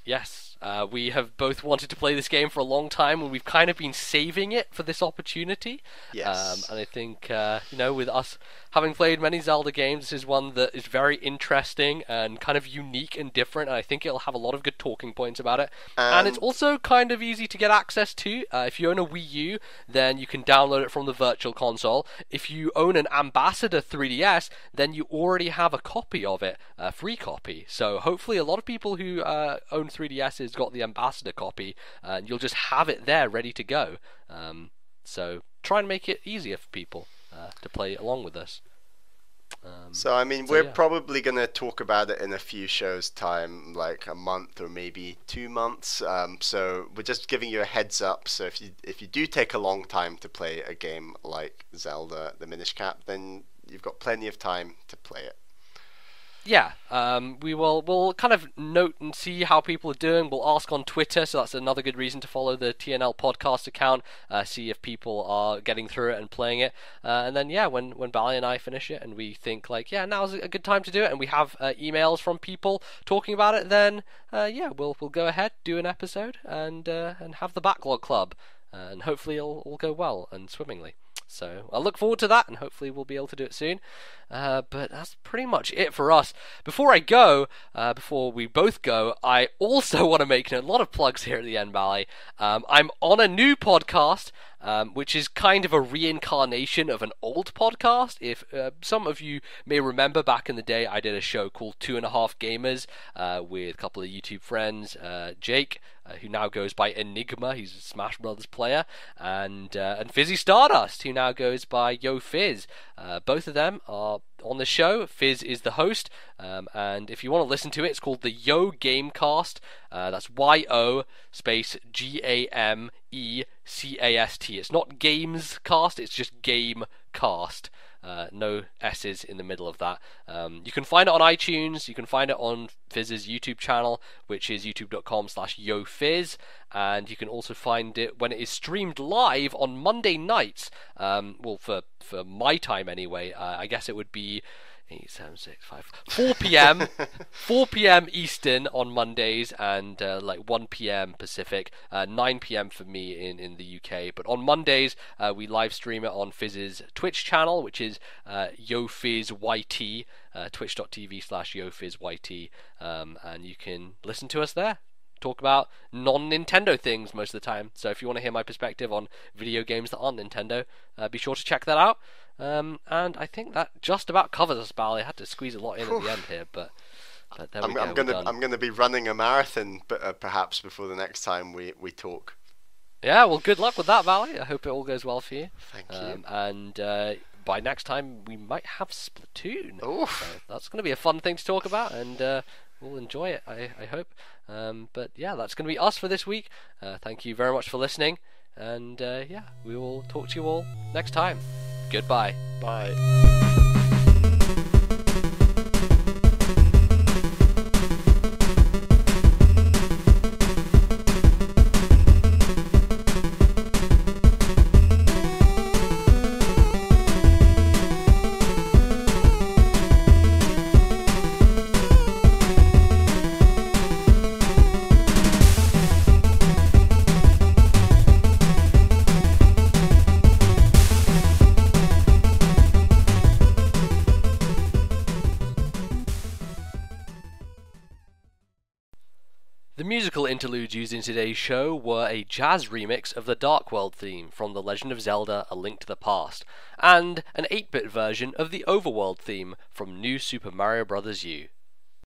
Yes. We have both wanted to play this game for a long time, and we've kind of been saving it for this opportunity. Yes. And I think, with us having played many Zelda games, this is one that is very interesting and kind of unique and different, and I think it'll have a lot of good talking points about it. And it's also kind of easy to get access to. If you own a Wii U, then you can download it from the Virtual Console. If you own an Ambassador 3DS, then you already have a copy of it, a free copy. So hopefully a lot of people who own 3DSs got the Ambassador copy, and you'll just have it there ready to go. So try and make it easier for people to play along with us. We're probably going to talk about it in a few shows' time, like a month or maybe 2 months. So we're just giving you a heads up. So if you do take a long time to play a game like Zelda: The Minish Cap, then you've got plenty of time to play it. Yeah, we'll kind of note and see how people are doing. We'll ask on Twitter, so that's another good reason to follow the TNL podcast account, see if people are getting through it and playing it. And then, when Bally and I finish it and we think, now's a good time to do it, and we have emails from people talking about it, then, we'll go ahead, do an episode, and have the Backlog Club. And hopefully it'll all go well and swimmingly. So I look forward to that, and hopefully we'll be able to do it soon. But that's pretty much it for us. Before we both go, I also want to make a lot of plugs here at the end, Bally. I'm on a new podcast, which is kind of a reincarnation of an old podcast. If some of you may remember, back in the day, I did a show called 2.5 Gamers with a couple of YouTube friends, Jake, who now goes by Enigma, he's a Smash Brothers player, and Fizzy Stardust, who now goes by Yo Fizz. Both of them are on the show. Fizz is the host, and if you want to listen to it, it's called the Yo Gamecast. That's YO space GAMECAST. It's not Games Cast, it's just Gamecast. No S's in the middle of that. You can find it on iTunes. You can find it on Fizz's YouTube channel, which is youtube.com/YoFizz. And you can also find it when it is streamed live on Monday nights. For my time anyway. I guess it would be 8, 7, 6, 5, 4 p.m. 4 p.m. Eastern on Mondays, and 1 p.m. Pacific, 9 p.m. for me in the UK. But on Mondays, we live stream it on Fizz's Twitch channel, which is YoFizzYT, twitch.tv/YoFizzYT, and you can listen to us there. Talk about non-Nintendo things most of the time. So if you want to hear my perspective on video games that aren't Nintendo, be sure to check that out. And I think that just about covers us, Bally. I had to squeeze a lot in at the end here, but there we go. I'm gonna be running a marathon, perhaps before the next time we talk. Yeah, well, good luck with that, Bally. I hope it all goes well for you. Thank you. And by next time, we might have Splatoon. Oh, so that's going to be a fun thing to talk about, and will enjoy it, I hope. But yeah, that's going to be us for this week. Thank you very much for listening, and yeah, we will talk to you all next time. Goodbye. Bye. The musical interludes used in today's show were a jazz remix of the Dark World theme from The Legend of Zelda: A Link to the Past, and an 8-bit version of the Overworld theme from New Super Mario Bros. U.